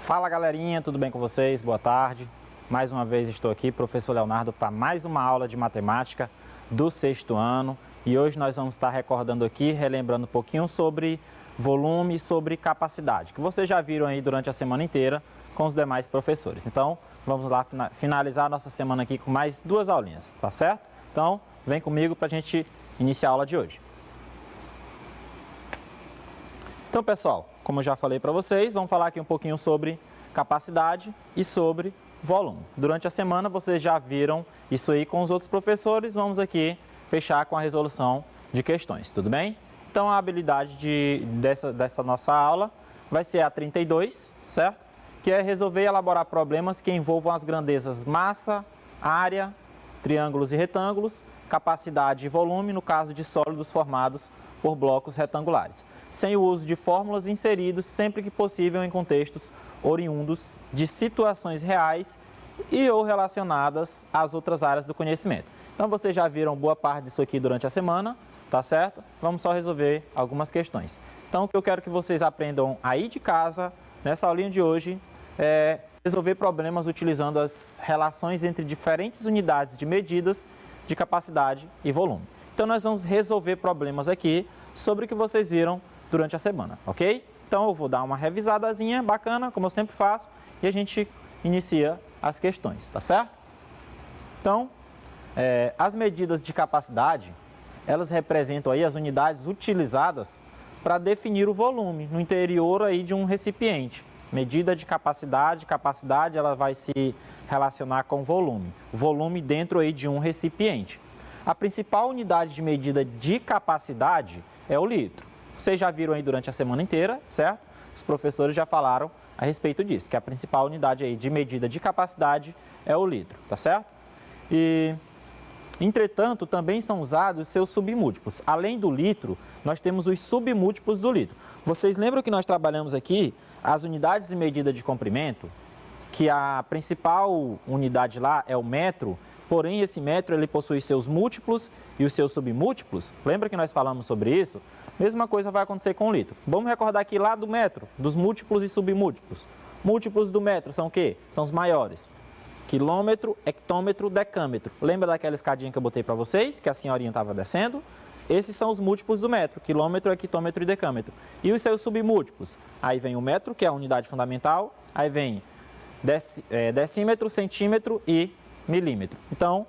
Fala galerinha, tudo bem com vocês? Boa tarde. Mais uma vez estou aqui, professor Leonardo, para mais uma aula de matemática do sexto ano. E hoje nós vamos estar recordando aqui, relembrando um pouquinho sobre volume e sobre capacidade, que vocês já viram aí durante a semana inteira com os demais professores. Então, vamos lá finalizar a nossa semana aqui com mais duas aulinhas, tá certo? Então, vem comigo para a gente iniciar a aula de hoje. Então, pessoal, como eu já falei para vocês, vamos falar aqui um pouquinho sobre capacidade e sobre volume. Durante a semana, vocês já viram isso aí com os outros professores, vamos aqui fechar com a resolução de questões, tudo bem? Então, a habilidade dessa nossa aula vai ser a 32, certo? Que é resolver e elaborar problemas que envolvam as grandezas massa, área, triângulos e retângulos, capacidade e volume, no caso de sólidos formados por blocos retangulares, sem o uso de fórmulas inseridos sempre que possível em contextos oriundos de situações reais e ou relacionadas às outras áreas do conhecimento. Então, vocês já viram boa parte disso aqui durante a semana, tá certo? Vamos só resolver algumas questões. Então, o que eu quero que vocês aprendam aí de casa, nessa aulinha de hoje, é resolver problemas utilizando as relações entre diferentes unidades de medidas de capacidade e volume. Então, nós vamos resolver problemas aqui sobre o que vocês viram durante a semana, ok? Então, eu vou dar uma revisadazinha bacana, como eu sempre faço, e a gente inicia as questões, tá certo? Então, as medidas de capacidade, elas representam aí as unidades utilizadas para definir o volume no interior aí de um recipiente. Medida de capacidade, ela vai se relacionar com volume. Volume dentro aí de um recipiente. A principal unidade de medida de capacidade é o litro. Vocês já viram aí durante a semana inteira, certo? Os professores já falaram a respeito disso, que a principal unidade aí de medida de capacidade é o litro, tá certo? E, entretanto, também são usados seus submúltiplos. Além do litro, nós temos os submúltiplos do litro. Vocês lembram que nós trabalhamos aqui as unidades de medida de comprimento, que a principal unidade lá é o metro, porém esse metro ele possui seus múltiplos e os seus submúltiplos. Lembra que nós falamos sobre isso? Mesma coisa vai acontecer com o litro. Vamos recordar aqui lá do metro, dos múltiplos e submúltiplos. Múltiplos do metro são o quê? São os maiores. Quilômetro, hectômetro, decâmetro. Lembra daquela escadinha que eu botei para vocês, que a senhorinha estava descendo? Esses são os múltiplos do metro, quilômetro, hectômetro e decâmetro. E os seus submúltiplos? Aí vem o metro, que é a unidade fundamental, aí vem decímetro, centímetro e milímetro. Então,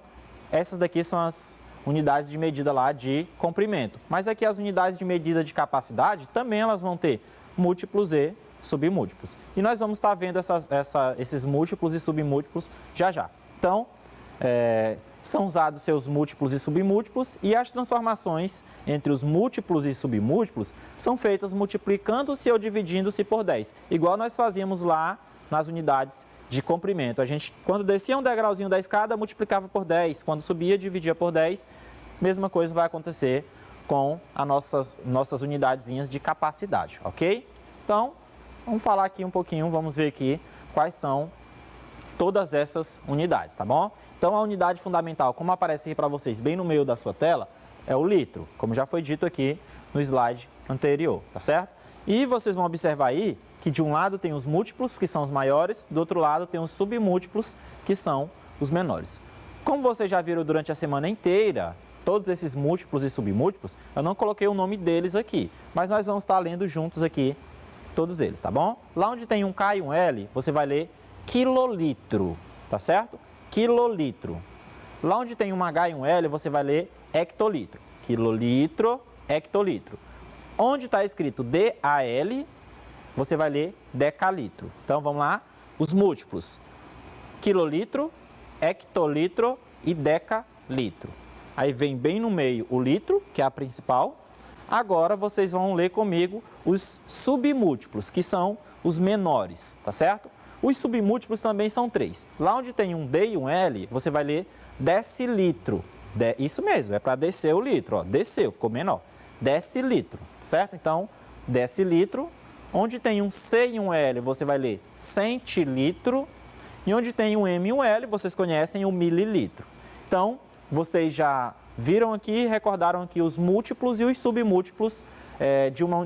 essas daqui são as unidades de medida lá de comprimento. Mas aqui as unidades de medida de capacidade também elas vão ter múltiplos e submúltiplos. E nós vamos estar vendo esses múltiplos e submúltiplos já já. Então, são usados seus múltiplos e submúltiplos e as transformações entre os múltiplos e submúltiplos são feitas multiplicando-se ou dividindo-se por 10, igual nós fazíamos lá nas unidades de comprimento. A gente, quando descia um degrauzinho da escada, multiplicava por 10, quando subia, dividia por 10, mesma coisa vai acontecer com as nossas unidadezinhas de capacidade, ok? Então, vamos falar aqui um pouquinho, vamos ver aqui quais são todas essas unidades, tá bom? Então, a unidade fundamental, como aparece aqui para vocês, bem no meio da sua tela, é o litro, como já foi dito aqui no slide anterior, tá certo? E vocês vão observar aí que de um lado tem os múltiplos, que são os maiores, do outro lado tem os submúltiplos, que são os menores. Como vocês já viram durante a semana inteira, todos esses múltiplos e submúltiplos, eu não coloquei o nome deles aqui, mas nós vamos estar lendo juntos aqui todos eles, tá bom? Lá onde tem um K e um L, você vai ler quilolitro, tá certo? Quilolitro. Lá onde tem um H e um L, você vai ler hectolitro. Quilolitro, hectolitro. Onde está escrito DAL, você vai ler decalitro. Então, vamos lá. Os múltiplos. Quilolitro, hectolitro e decalitro. Aí vem bem no meio o litro, que é a principal. Agora, vocês vão ler comigo os submúltiplos, que são os menores, tá certo? Os submúltiplos também são 3. Lá onde tem um D e um L, você vai ler decilitro. Isso mesmo, é para descer o litro, ó. Desceu, ficou menor. Decilitro, certo? Então, decilitro. Onde tem um C e um L, você vai ler centilitro. E onde tem um M e um L, vocês conhecem o mililitro. Então, vocês já viram aqui, recordaram aqui os múltiplos e os submúltiplos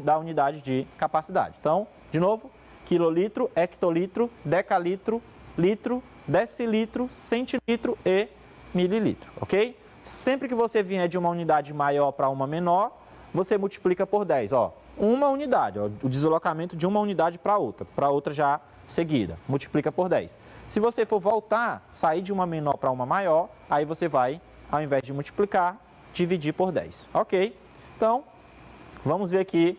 da unidade de capacidade. Então, de novo, quilolitro, hectolitro, decalitro, litro, decilitro, centilitro e mililitro, ok? Sempre que você vier de uma unidade maior para uma menor, você multiplica por 10, ó. Uma unidade, ó, o deslocamento de uma unidade para outra já seguida, multiplica por 10. Se você for voltar, sair de uma menor para uma maior, aí você vai, ao invés de multiplicar, dividir por 10, ok? Então, vamos ver aqui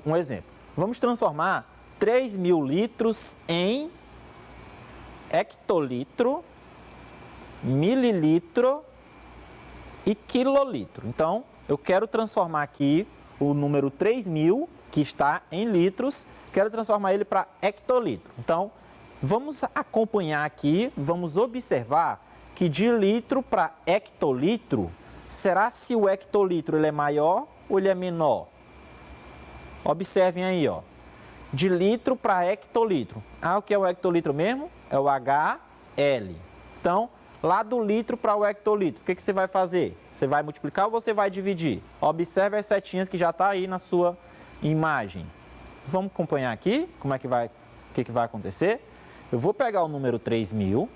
um exemplo. Vamos transformar 3.000 litros em hectolitro, mililitro e quilolitro. Então, eu quero transformar aqui o número 3.000, que está em litros, quero transformar ele para hectolitro. Então, vamos acompanhar aqui, vamos observar que de litro para hectolitro, será se o hectolitro ele é maior ou ele é menor? Observem aí, ó. De litro para hectolitro. Ah, o que é o hectolitro mesmo? É o HL. Então, lá do litro para o hectolitro, o que você vai fazer? Você vai multiplicar ou você vai dividir? Observe as setinhas que já está aí na sua imagem. Vamos acompanhar aqui como é que vai, o que vai acontecer. Eu vou pegar o número 3.000.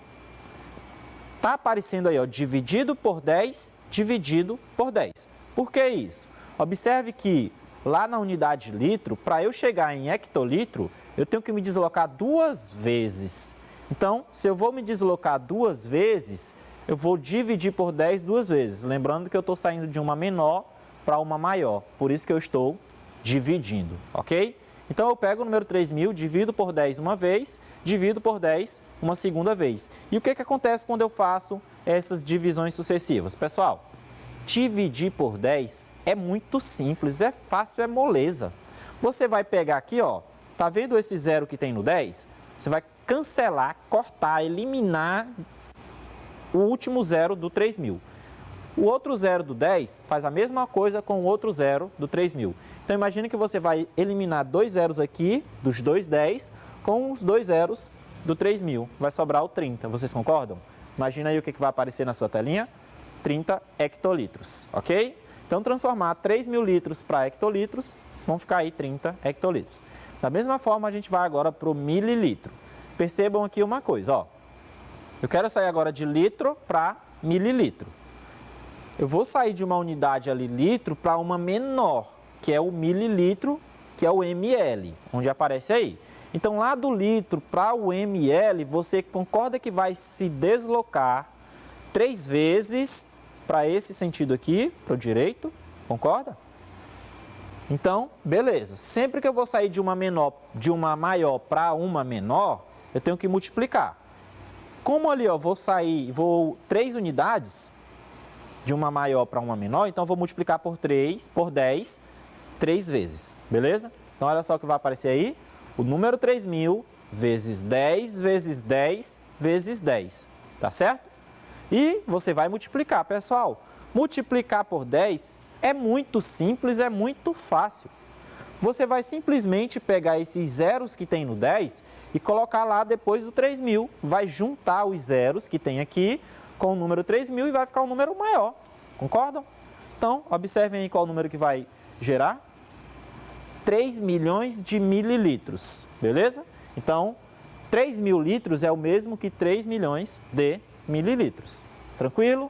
Está aparecendo aí, ó, dividido por 10, dividido por 10. Por que isso? Observe que lá na unidade litro, para eu chegar em hectolitro, eu tenho que me deslocar 2 vezes. Então, se eu vou me deslocar 2 vezes, eu vou dividir por 10 2 vezes. Lembrando que eu estou saindo de uma menor para uma maior. Por isso que eu estou dividindo, ok? Então, eu pego o número 3.000, divido por 10 uma vez, divido por 10 uma segunda vez. E o que acontece quando eu faço essas divisões sucessivas? Pessoal, dividir por 10 é muito simples, é fácil, é moleza. Você vai pegar aqui, ó, tá vendo esse zero que tem no 10? Você vai cancelar, cortar, eliminar o último zero do 3.000. O outro zero do 10 faz a mesma coisa com o outro zero do 3.000. Então, imagine que você vai eliminar 2 zeros aqui, dos 2 10, com os 2 zeros do 3.000. Vai sobrar o 30, vocês concordam? Imagina aí o que vai aparecer na sua telinha. 30 hectolitros, ok? Então, transformar 3.000 litros para hectolitros, vão ficar aí 30 hectolitros. Da mesma forma, a gente vai agora para o mililitro. Percebam aqui uma coisa, ó. Eu quero sair agora de litro para mililitro. Eu vou sair de uma unidade ali, litro, para uma menor, que é o mililitro, que é o ml, onde aparece aí. Então, lá do litro para o ml, você concorda que vai se deslocar 3 vezes para esse sentido aqui, para o direito, concorda? Então, beleza. Sempre que eu vou sair de uma maior para uma menor, eu tenho que multiplicar. Como ali, ó, vou 3 unidades de uma maior para uma menor, então eu vou multiplicar por 10, 3 vezes, beleza? Então, olha só o que vai aparecer aí. O número 3.000 vezes 10 vezes 10 vezes 10, tá certo? E você vai multiplicar, pessoal. Multiplicar por 10 é muito simples, é muito fácil. Você vai simplesmente pegar esses zeros que tem no 10 e colocar lá depois do 3.000. Vai juntar os zeros que tem aqui com o número 3.000 e vai ficar um número maior. Concordam? Então, observem aí qual o número que vai gerar. 3 milhões de mililitros, beleza? Então, 3.000 litros é o mesmo que 3 milhões de mililitros. Tranquilo?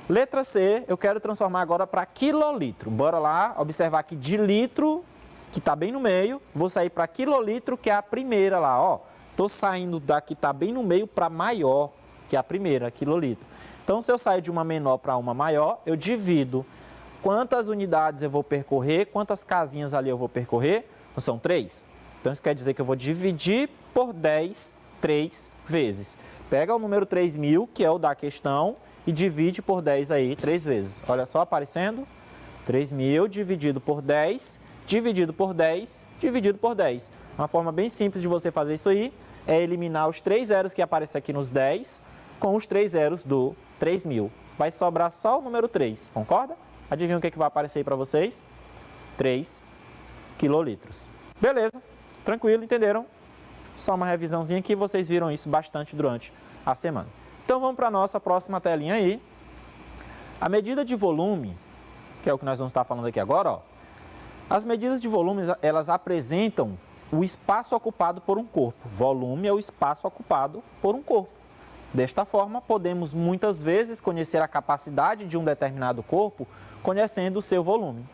Letra C, eu quero transformar agora para quilolitro. Bora lá observar que de litro, que está bem no meio, vou sair para quilolitro, que é a primeira lá, ó. Estou saindo da que está bem no meio para maior, que é a primeira, quilolitro. Então, se eu sair de uma menor para uma maior, eu divido quantas unidades eu vou percorrer, quantas casinhas ali eu vou percorrer. Não são 3? Então, isso quer dizer que eu vou dividir por 10, 3 vezes. Pega o número 3.000, que é o da questão, e divide por 10 aí 3 vezes. Olha só aparecendo. 3.000 dividido por 10, dividido por 10, dividido por 10. Uma forma bem simples de você fazer isso aí é eliminar os 3 zeros que aparecem aqui nos 10 com os 3 zeros do 3.000. Vai sobrar só o número 3, concorda? Adivinha o que vai aparecer aí para vocês? 3 quilolitros. Beleza, tranquilo, entenderam? Só uma revisãozinha que vocês viram isso bastante durante a semana. Então, vamos para a nossa próxima telinha aí. A medida de volume, que é o que nós vamos estar falando aqui agora, ó. As medidas de volume, elas apresentam o espaço ocupado por um corpo. Volume é o espaço ocupado por um corpo. Desta forma, podemos muitas vezes conhecer a capacidade de um determinado corpo conhecendo o seu volume.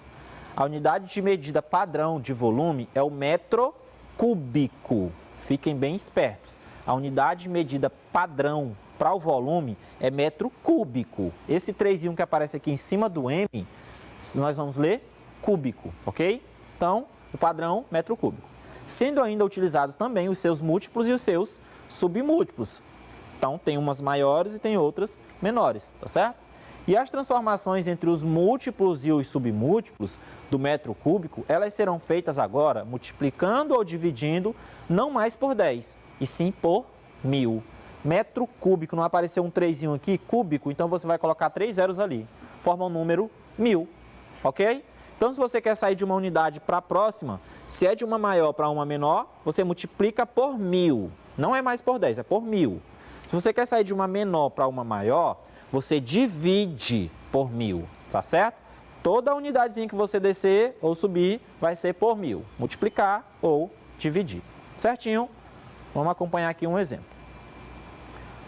A unidade de medida padrão de volume é o metro cúbico. Fiquem bem espertos. A unidade de medida padrão para o volume é metro cúbico. Esse 3 que aparece aqui em cima do M, nós vamos ler cúbico, ok? Então, o padrão, metro cúbico. Sendo ainda utilizados também os seus múltiplos e os seus submúltiplos. Então, tem umas maiores e tem outras menores, tá certo? E as transformações entre os múltiplos e os submúltiplos do metro cúbico, elas serão feitas agora multiplicando ou dividindo não mais por 10, e sim por 1000. Metro cúbico, não apareceu um 3 aqui, cúbico, então você vai colocar 3 zeros ali. Forma o número 1000, ok? Então, se você quer sair de uma unidade para a próxima, se é de uma maior para uma menor, você multiplica por 1000. Não é mais por 10, é por 1000. Se você quer sair de uma menor para uma maior, você divide por 1000, tá certo? Toda unidadezinha que você descer ou subir vai ser por 1000. Multiplicar ou dividir. Certinho? Vamos acompanhar aqui um exemplo.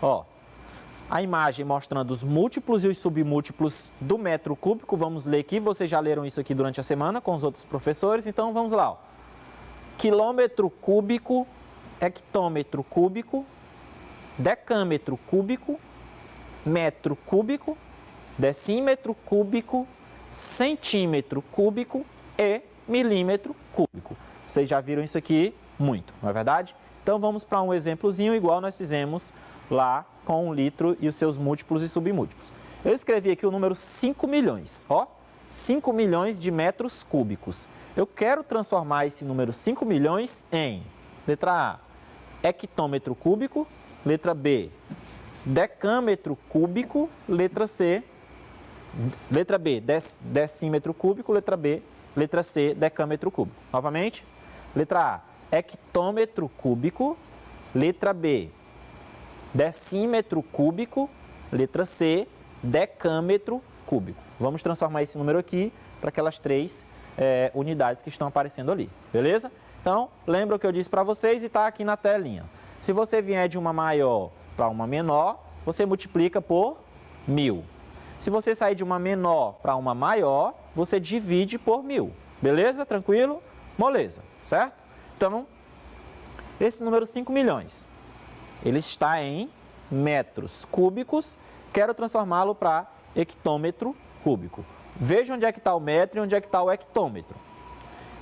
Ó, a imagem mostrando os múltiplos e os submúltiplos do metro cúbico. Vamos ler aqui, vocês já leram isso aqui durante a semana com os outros professores. Então, vamos lá. Ó. Quilômetro cúbico, hectômetro cúbico, decâmetro cúbico, metro cúbico, decímetro cúbico, centímetro cúbico e milímetro cúbico. Vocês já viram isso aqui muito, não é verdade? Então, vamos para um exemplozinho igual nós fizemos lá com 1 litro e os seus múltiplos e submúltiplos. Eu escrevi aqui o número 5 milhões, ó, 5 milhões de metros cúbicos. Eu quero transformar esse número 5 milhões em, letra A, hectômetro cúbico, letra B, decâmetro cúbico, letra C, letra B, decímetro cúbico, letra C, decâmetro cúbico. Novamente, letra A, hectômetro cúbico, letra B, decímetro cúbico, letra C, decâmetro cúbico. Vamos transformar esse número aqui para aquelas 3 unidades que estão aparecendo ali, beleza? Então, lembra o que eu disse para vocês e está aqui na telinha. Se você vier de uma maior para uma menor, você multiplica por 1000. Se você sair de uma menor para uma maior, você divide por 1000. Beleza? Tranquilo? Moleza, certo? Então, esse número 5 milhões, ele está em metros cúbicos. Quero transformá-lo para hectômetro cúbico. Veja onde é que está o metro e onde é que está o hectômetro.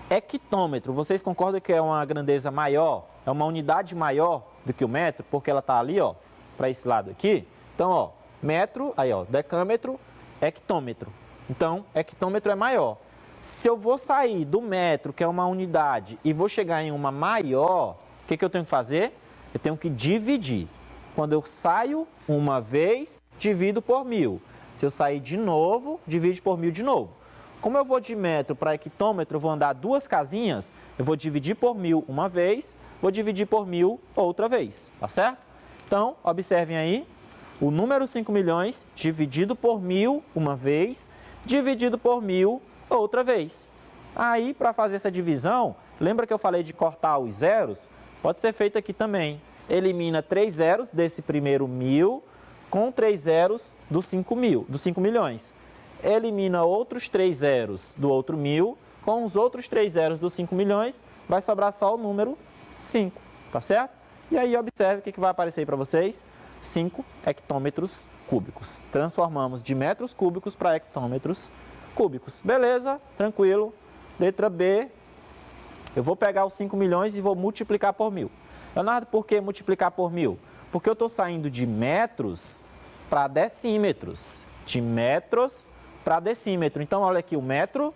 Hectômetro, vocês concordam que é uma grandeza maior, é uma unidade maior do que o metro, porque ela está ali, ó, para esse lado aqui. Então, ó, metro, aí, ó, decâmetro, hectômetro. Então, hectômetro é maior. Se eu vou sair do metro, que é uma unidade, e vou chegar em uma maior, o que eu tenho que fazer? Eu tenho que dividir. Quando eu saio uma vez, divido por 1000. Se eu sair de novo, divide por 1000 de novo. Como eu vou de metro para hectômetro, eu vou andar 2 casinhas, eu vou dividir por 1000 uma vez, vou dividir por 1000 outra vez, tá certo? Então, observem aí, o número 5 milhões dividido por 1000 uma vez, dividido por 1000 outra vez. Aí, para fazer essa divisão, lembra que eu falei de cortar os zeros? Pode ser feito aqui também. Elimina 3 zeros desse primeiro 1000 com 3 zeros dos 5 milhões. Elimina outros 3 zeros do outro 1000 com os outros 3 zeros dos 5 milhões, vai sobrar só o número 5, tá certo? E aí, observe o que vai aparecer aí para vocês. 5 hectômetros cúbicos. Transformamos de metros cúbicos para hectômetros cúbicos. Beleza? Tranquilo. Letra B. Eu vou pegar os 5 milhões e vou multiplicar por 1000. Leonardo, por que multiplicar por 1000? Porque eu estou saindo de metros para decímetros. De metros para decímetro. Então, olha aqui o metro,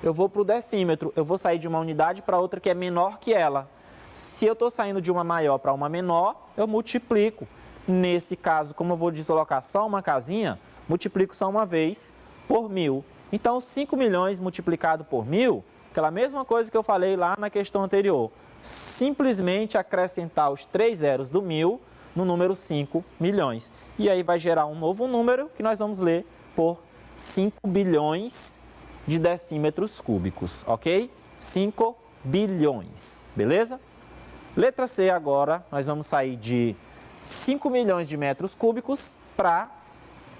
eu vou para o decímetro. Eu vou sair de uma unidade para outra que é menor que ela. Se eu estou saindo de uma maior para uma menor, eu multiplico. Nesse caso, como eu vou deslocar só uma casinha, multiplico só uma vez por 1000. Então, 5 milhões multiplicado por 1000, aquela mesma coisa que eu falei lá na questão anterior. Simplesmente acrescentar os 3 zeros do 1000 no número 5 milhões. E aí vai gerar um novo número que nós vamos ler por 5 bilhões de decímetros cúbicos, ok? 5 bilhões, beleza? Letra C agora, nós vamos sair de 5 milhões de metros cúbicos para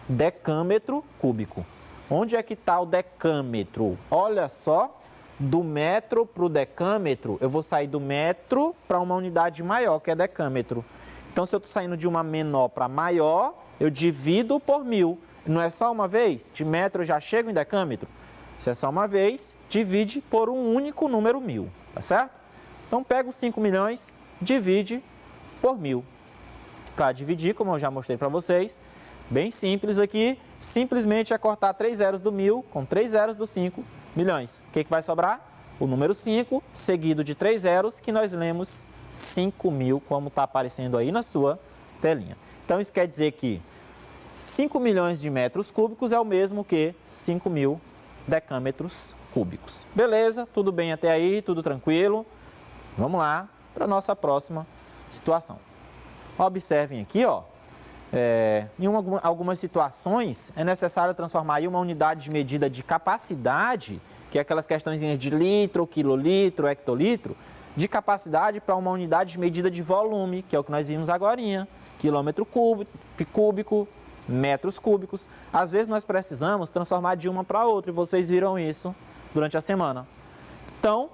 decâmetro cúbico. Onde é que está o decâmetro? Olha só, do metro para o decâmetro, eu vou sair do metro para uma unidade maior, que é decâmetro. Então, se eu estou saindo de uma menor para maior, eu divido por 1000. Não é só uma vez? De metro eu já chego em decâmetro? Se é só uma vez, divide por um único número 1000, tá certo? Então, pega os 5 milhões, divide por 1000. Para dividir, como eu já mostrei para vocês, bem simples aqui, simplesmente é cortar 3 zeros do 1000 com 3 zeros do 5 milhões. O que vai sobrar? O número 5, seguido de 3 zeros, que nós lemos 5.000, como está aparecendo aí na sua telinha. Então, isso quer dizer que 5 milhões de metros cúbicos é o mesmo que 5.000 decâmetros cúbicos. Beleza? Tudo bem até aí? Tudo tranquilo? Vamos lá para a nossa próxima situação. Observem aqui, ó. Em algumas situações é necessário transformar aí uma unidade de medida de capacidade, que é aquelas questõezinhas de litro, quilolitro, hectolitro, de capacidade para uma unidade de medida de volume, que é o que nós vimos agorinha, quilômetro cúbico, metros cúbicos. Às vezes nós precisamos transformar de uma para outra e vocês viram isso durante a semana. Então,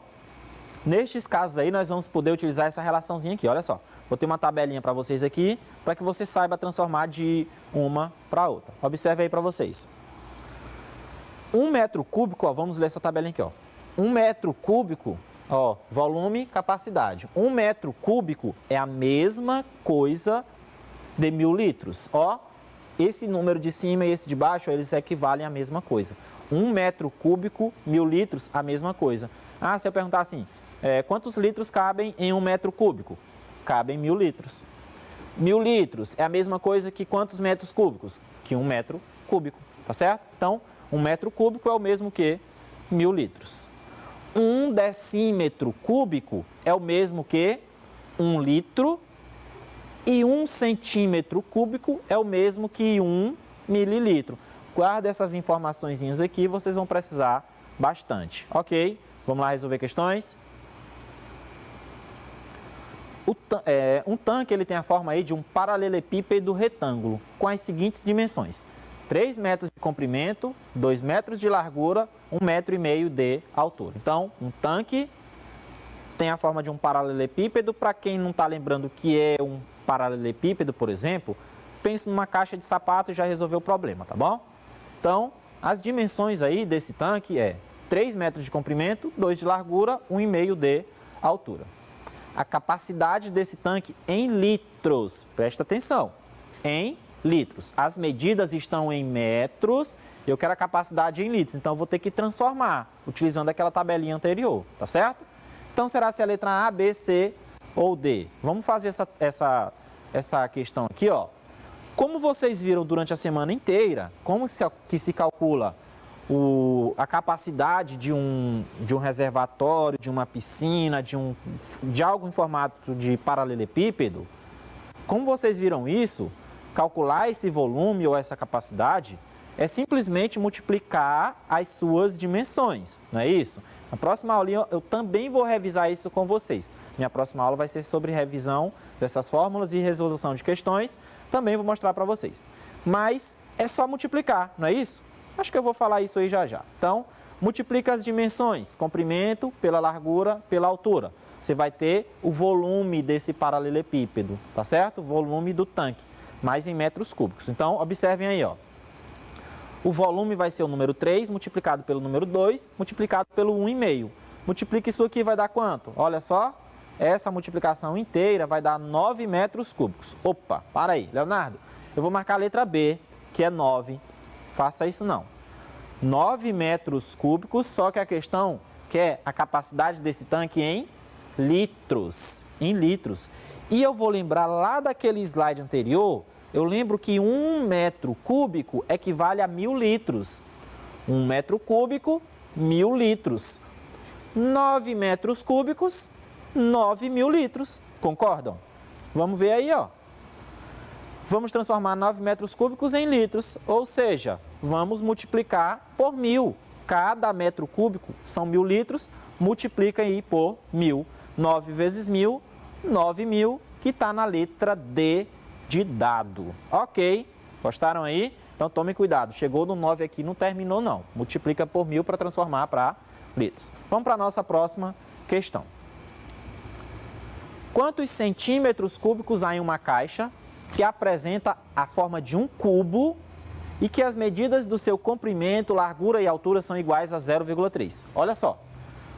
nestes casos aí, nós vamos poder utilizar essa relaçãozinha aqui, olha só. Botei uma tabelinha para vocês aqui, para que você saiba transformar de uma para outra. Observe aí para vocês. 1 metro cúbico, ó, vamos ler essa tabelinha aqui, ó. 1 metro cúbico, ó, volume, capacidade. 1 metro cúbico é a mesma coisa de 1000 litros. Ó, esse número de cima e esse de baixo, ó, eles equivalem à mesma coisa. 1 metro cúbico, 1000 litros, a mesma coisa. Ah, se eu perguntar assim, quantos litros cabem em 1 metro cúbico? Cabem 1000 litros. 1000 litros é a mesma coisa que quantos metros cúbicos? Que 1 metro cúbico, tá certo? Então, 1 metro cúbico é o mesmo que 1000 litros. 1 decímetro cúbico é o mesmo que 1 litro e 1 centímetro cúbico é o mesmo que 1 mililitro. Guarda essas informações aqui, vocês vão precisar bastante, ok? Vamos lá resolver questões? Um tanque ele tem a forma aí de um paralelepípedo retângulo com as seguintes dimensões: 3 metros de comprimento, 2 metros de largura, 1,5 metro de altura. Então, um tanque tem a forma de um paralelepípedo. Para quem não está lembrando o que é um paralelepípedo, por exemplo, pense numa caixa de sapato e já resolveu o problema, tá bom? Então, as dimensões aí desse tanque é 3 metros de comprimento, 2 de largura, 1,5 de altura. A capacidade desse tanque em litros, presta atenção, em litros. As medidas estão em metros, eu quero a capacidade em litros, então eu vou ter que transformar, utilizando aquela tabelinha anterior, tá certo? Então será se a letra A, B, C ou D? Vamos fazer essa questão aqui, ó. Como vocês viram durante a semana inteira, como que se calcula a capacidade de um reservatório, de uma piscina, de algo em formato de paralelepípedo? Como vocês viram isso, calcular esse volume ou essa capacidade é simplesmente multiplicar as suas dimensões, não é isso? Na próxima aulinha eu também vou revisar isso com vocês. Minha próxima aula vai ser sobre revisão dessas fórmulas e resolução de questões. Também vou mostrar para vocês. Mas é só multiplicar, não é isso? Acho que eu vou falar isso aí já já. Então, multiplica as dimensões, comprimento pela largura, pela altura. Você vai ter o volume desse paralelepípedo, tá certo? O volume do tanque, mais em metros cúbicos. Então, observem aí, ó. O volume vai ser o número 3 multiplicado pelo número 2, multiplicado pelo 1,5. Multiplica isso aqui, vai dar quanto? Olha só, essa multiplicação inteira vai dar 9 metros cúbicos. Opa, para aí, Leonardo. Eu vou marcar a letra B, que é 9. Faça isso não. 9 metros cúbicos, só que a questão quer a capacidade desse tanque em litros. Em litros. E eu vou lembrar lá daquele slide anterior, eu lembro que 1 metro cúbico equivale a 1000 litros. 1 metro cúbico, 1000 litros. 9 metros cúbicos, 9.000 litros. Concordam? Vamos ver aí, ó. Vamos transformar 9 metros cúbicos em litros, ou seja, vamos multiplicar por 1000. Cada metro cúbico são 1000 litros, multiplica aí por 1.000. 9 vezes 1.000, 9.000, que está na letra D de dado. Ok, gostaram aí? Então tome cuidado, chegou no 9 aqui, não terminou não. Multiplica por 1.000 para transformar para litros. Vamos para a nossa próxima questão. Quantos centímetros cúbicos há em uma caixa que apresenta a forma de um cubo e que as medidas do seu comprimento, largura e altura são iguais a 0,3? Olha só,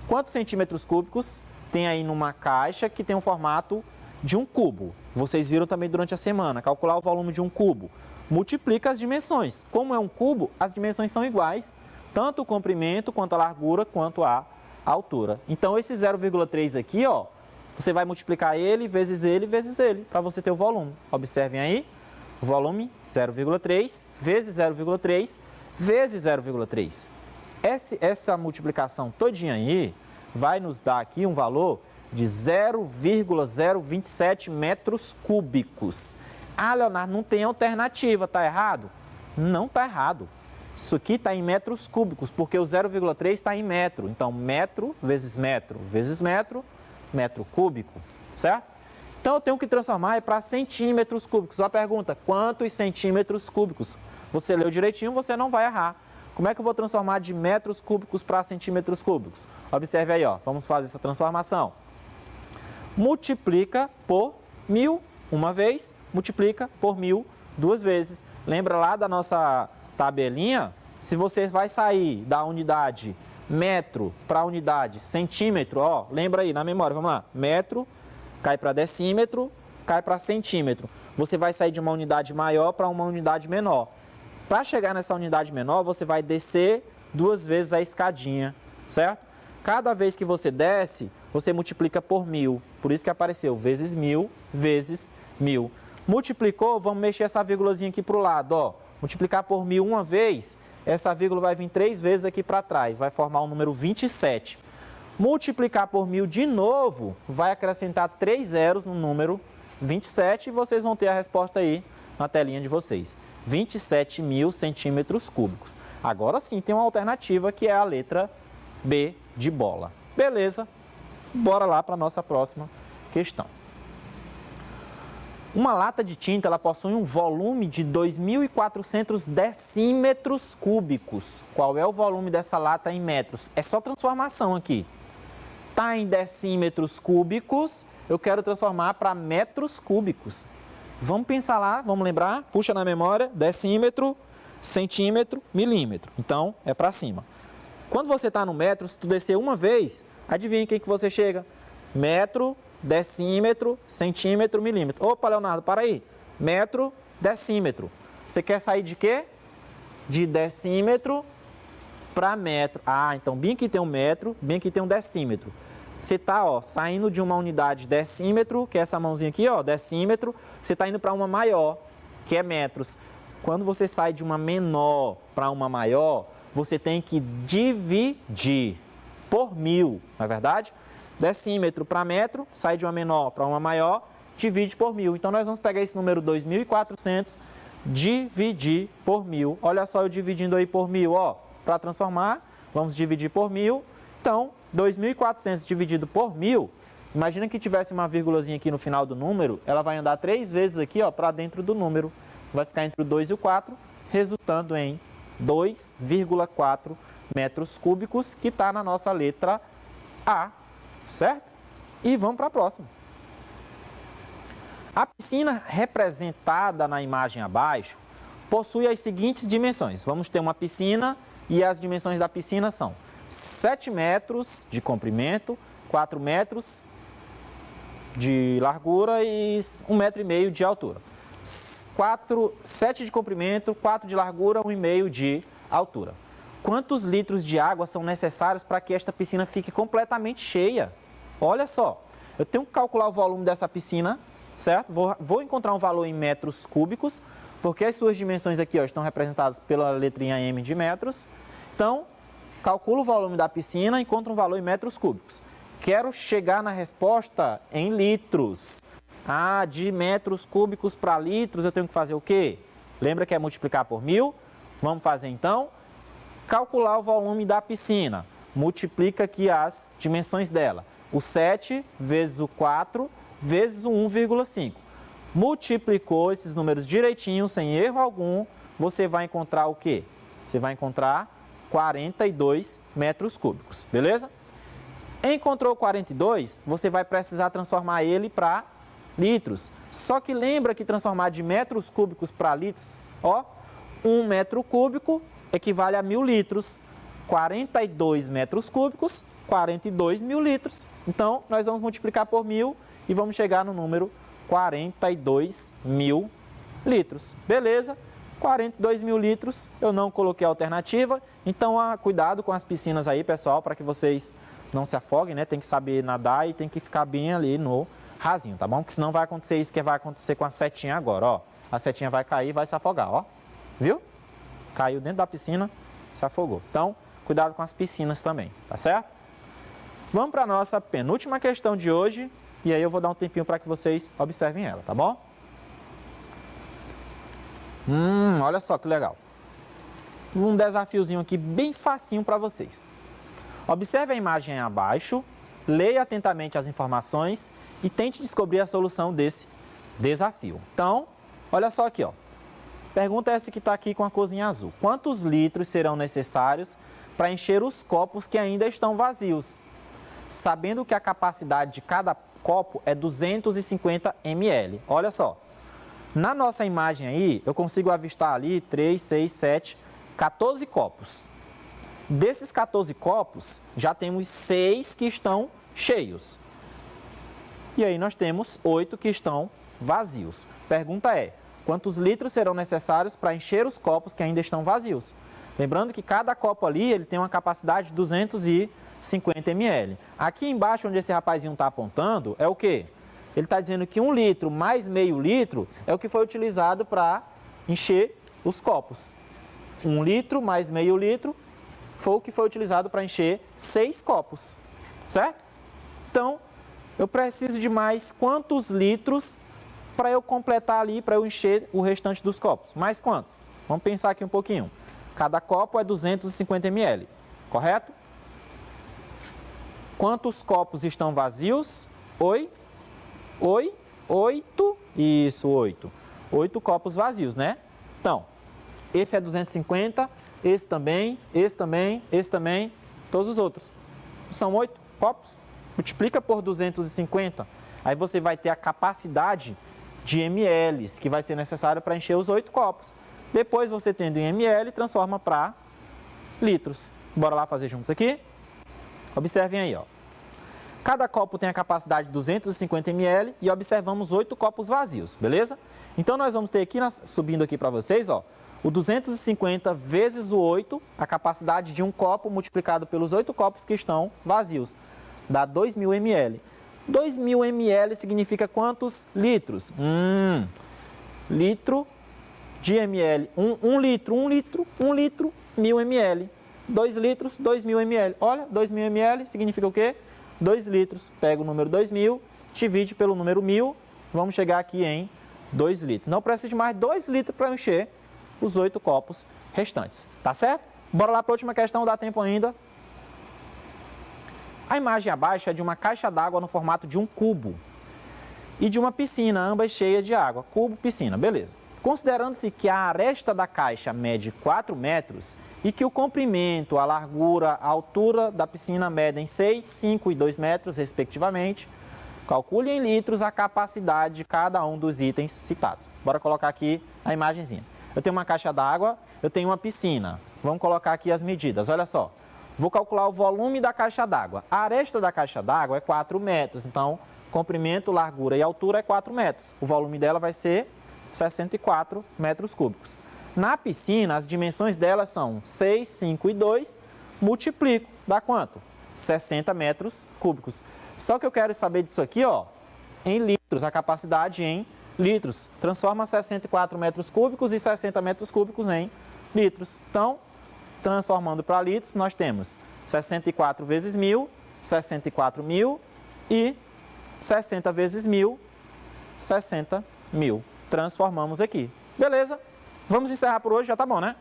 quantos centímetros cúbicos tem aí numa caixa que tem um formato de um cubo? Vocês viram também durante a semana, calcular o volume de um cubo. Multiplica as dimensões. Como é um cubo, as dimensões são iguais, tanto o comprimento, quanto a largura, quanto a altura. Então, esse 0,3 aqui, ó, você vai multiplicar ele, vezes ele, para você ter o volume. Observem aí, o volume 0,3 vezes 0,3 vezes 0,3. Essa multiplicação todinha aí vai nos dar aqui um valor de 0,027 metros cúbicos. Ah, Leonardo, não tem alternativa, tá errado? Não tá errado. Isso aqui está em metros cúbicos, porque o 0,3 está em metro. Então, metro vezes metro, metro cúbico, certo? Então, eu tenho que transformar para centímetros cúbicos. A pergunta, quantos centímetros cúbicos? Você leu direitinho, você não vai errar. Como é que eu vou transformar de metros cúbicos para centímetros cúbicos? Observe aí, ó, vamos fazer essa transformação. Multiplica por 1.000 uma vez, multiplica por 1.000 duas vezes. Lembra lá da nossa tabelinha? Se você vai sair da unidade metro para a unidade centímetro, ó, lembra aí na memória, vamos lá. Metro cai para decímetro, cai para centímetro. Você vai sair de uma unidade maior para uma unidade menor. Para chegar nessa unidade menor, você vai descer duas vezes a escadinha, certo? Cada vez que você desce, você multiplica por 1.000. Por isso que apareceu vezes 1.000 vezes 1.000. Multiplicou, vamos mexer essa vírgulazinha aqui para o lado, ó. Multiplicar por 1.000 uma vez, essa vírgula vai vir 3 vezes aqui para trás, vai formar o número 27. Multiplicar por 1.000 de novo, vai acrescentar 3 zeros no número 27 e vocês vão ter a resposta aí na telinha de vocês. 27.000 centímetros cúbicos. Agora sim tem uma alternativa que é a letra B de bola. Beleza? Bora lá para a nossa próxima questão. Uma lata de tinta ela possui um volume de 2.400 decímetros cúbicos. Qual é o volume dessa lata em metros? É só transformação aqui. Está em decímetros cúbicos, eu quero transformar para metros cúbicos. Vamos pensar lá, vamos lembrar, puxa na memória, decímetro, centímetro, milímetro. Então, é para cima. Quando você está no metro, se tu descer uma vez, adivinha em que você chega? Metro, decímetro, centímetro, milímetro. Opa, Leonardo, para aí. Metro, decímetro. Você quer sair de quê? De decímetro para metro. Ah, então bem aqui tem um metro, bem aqui tem um decímetro. Você está saindo de uma unidade decímetro, que é essa mãozinha aqui, ó, decímetro, você está indo para uma maior, que é metros. Quando você sai de uma menor para uma maior, você tem que dividir por 1.000, não é verdade? Decímetro para metro, sai de uma menor para uma maior, divide por 1.000. Então, nós vamos pegar esse número 2.400, dividir por 1.000. Olha só eu dividindo aí por 1.000, ó, para transformar, vamos dividir por 1.000. Então, 2.400 dividido por 1.000, imagina que tivesse uma vírgulazinha aqui no final do número, ela vai andar 3 vezes aqui, ó, para dentro do número. Vai ficar entre o 2 e o 4, resultando em 2,4 metros cúbicos, que está na nossa letra A, certo? E vamos para a próxima. A piscina representada na imagem abaixo possui as seguintes dimensões. Vamos ter uma piscina e as dimensões da piscina são 7 metros de comprimento, 4 metros de largura e 1,5 metro de altura. 7 de comprimento, 4 de largura, 1,5 de altura. Quantos litros de água são necessários para que esta piscina fique completamente cheia? Olha só, eu tenho que calcular o volume dessa piscina, certo? Vou encontrar um valor em metros cúbicos, porque as suas dimensões aqui, ó, estão representadas pela letrinha M de metros. Então, calculo o volume da piscina e encontro um valor em metros cúbicos. Quero chegar na resposta em litros. Ah, de metros cúbicos para litros eu tenho que fazer o quê? Lembra que é multiplicar por 1.000? Vamos fazer então? Calcular o volume da piscina. multiplica aqui as dimensões dela. O 7 vezes o 4 vezes o 1,5. Multiplicou esses números direitinho, sem erro algum, você vai encontrar o quê? Você vai encontrar 42 metros cúbicos, beleza? Encontrou 42, você vai precisar transformar ele para litros. Só que lembra que transformar de metros cúbicos para litros, ó, 1 metro cúbico equivale a 1.000 litros. 42 metros cúbicos, 42 mil litros. Então, nós vamos multiplicar por 1.000 e vamos chegar no número 42 mil litros. Beleza? 42 mil litros, eu não coloquei alternativa. Então, cuidado com as piscinas aí, pessoal, para que vocês não se afoguem, né? Tem que saber nadar e tem que ficar bem ali no rasinho, tá bom? Porque senão vai acontecer isso que vai acontecer com a setinha agora, ó. A setinha vai cair e vai se afogar, ó. Viu? Caiu dentro da piscina, se afogou. Então, cuidado com as piscinas também, tá certo? Vamos para a nossa penúltima questão de hoje e aí eu vou dar um tempinho para que vocês observem ela, tá bom? Olha só que legal. Um desafiozinho aqui bem facinho para vocês. Observe a imagem abaixo, leia atentamente as informações e tente descobrir a solução desse desafio. Então, olha só aqui, ó. Pergunta essa que está aqui com a corzinha azul. Quantos litros serão necessários para encher os copos que ainda estão vazios? Sabendo que a capacidade de cada copo é 250 ml. Olha só, na nossa imagem aí, eu consigo avistar ali 3, 6, 7, 14 copos. Desses 14 copos, já temos 6 que estão cheios. E aí nós temos 8 que estão vazios. Pergunta é, quantos litros serão necessários para encher os copos que ainda estão vazios? Lembrando que cada copo ali ele tem uma capacidade de 250 ml. Aqui embaixo, onde esse rapazinho está apontando, é o quê? Ele está dizendo que 1 litro mais meio litro é o que foi utilizado para encher os copos. 1 litro mais meio litro foi o que foi utilizado para encher 6 copos, certo? Então, eu preciso de mais quantos litros para eu completar ali, para eu encher o restante dos copos? Mais quantos? Vamos pensar aqui um pouquinho. Cada copo é 250 ml, correto? Quantos copos estão vazios? Oito. Isso, 8. 8 copos vazios, né? Então, esse é 250, esse também, esse também, esse também, todos os outros. São 8 copos. Multiplica por 250, aí você vai ter a capacidade de ml que vai ser necessário para encher os 8 copos. Depois, você tendo em ml, transforma para litros. Bora lá fazer juntos aqui? Observem aí, ó. Cada copo tem a capacidade de 250 ml e observamos 8 copos vazios, beleza? Então, nós vamos ter aqui, subindo aqui para vocês, ó, o 250 vezes o 8, a capacidade de um copo multiplicado pelos 8 copos que estão vazios, dá 2.000 ml. 2.000 ml significa quantos litros? Litro de ml. 1 litro, 1.000 ml. 2 litros, 2.000 ml. Olha, 2.000 ml significa o quê? 2 litros. Pega o número 2.000, divide pelo número 1.000, vamos chegar aqui em 2 litros. Não precisa de mais 2 litros para encher os 8 copos restantes. Tá certo? Bora lá para a última questão, dá tempo ainda. A imagem abaixo é de uma caixa d'água no formato de um cubo e de uma piscina, ambas cheias de água. Cubo, piscina, beleza. Considerando-se que a aresta da caixa mede 4 metros e que o comprimento, a largura, a altura da piscina medem 6, 5 e 2 metros, respectivamente, calcule em litros a capacidade de cada um dos itens citados. Bora colocar aqui a imagenzinha. Eu tenho uma caixa d'água, eu tenho uma piscina. Vamos colocar aqui as medidas, olha só. Vou calcular o volume da caixa d'água. A aresta da caixa d'água é 4 metros, então comprimento, largura e altura é 4 metros. O volume dela vai ser 64 metros cúbicos. Na piscina, as dimensões dela são 6, 5 e 2, multiplico, dá quanto? 60 metros cúbicos. Só que eu quero saber disso aqui, ó, em litros, a capacidade em litros. Transforma 64 metros cúbicos e 60 metros cúbicos em litros. Então, transformando para litros, nós temos 64 vezes 1.000, 64.000 e 60 vezes 1.000, 60.000. Transformamos aqui. Beleza? Vamos encerrar por hoje, já tá bom, né?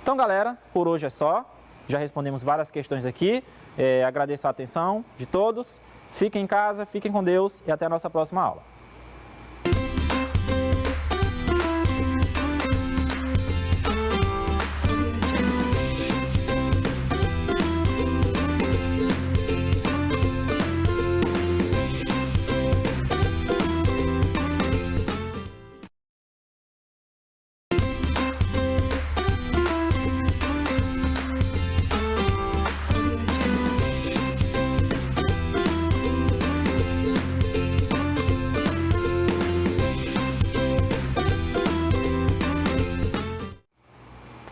Então, galera, por hoje é só. Já respondemos várias questões aqui. Agradeço a atenção de todos. Fiquem em casa, fiquem com Deus e até a nossa próxima aula.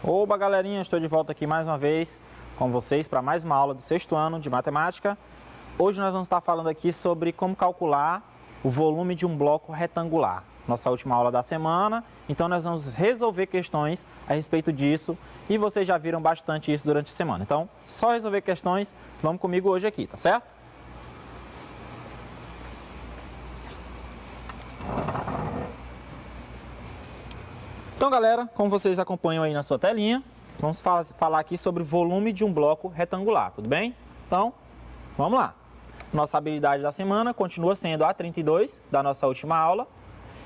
Oba, galerinha, estou de volta aqui mais uma vez com vocês para mais uma aula do 6º ano de matemática. Hoje nós vamos estar falando aqui sobre como calcular o volume de um bloco retangular. Nossa última aula da semana, então nós vamos resolver questões a respeito disso e vocês já viram bastante isso durante a semana. Então, só resolver questões, vamos comigo hoje aqui, tá certo? Então, galera, como vocês acompanham aí na sua telinha, vamos falar aqui sobre o volume de um bloco retangular, tudo bem? Então, vamos lá. Nossa habilidade da semana continua sendo a 32 da nossa última aula.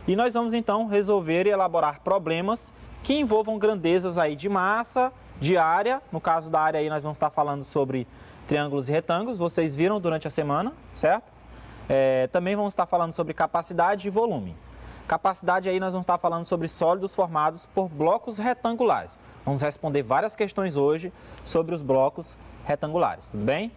E nós vamos, então, resolver e elaborar problemas que envolvam grandezas aí de massa, de área. No caso da área aí, nós vamos estar falando sobre triângulos e retângulos. Vocês viram durante a semana, certo? Também vamos estar falando sobre capacidade e volume. Capacidade aí nós vamos estar falando sobre sólidos formados por blocos retangulares. Vamos responder várias questões hoje sobre os blocos retangulares, tudo bem?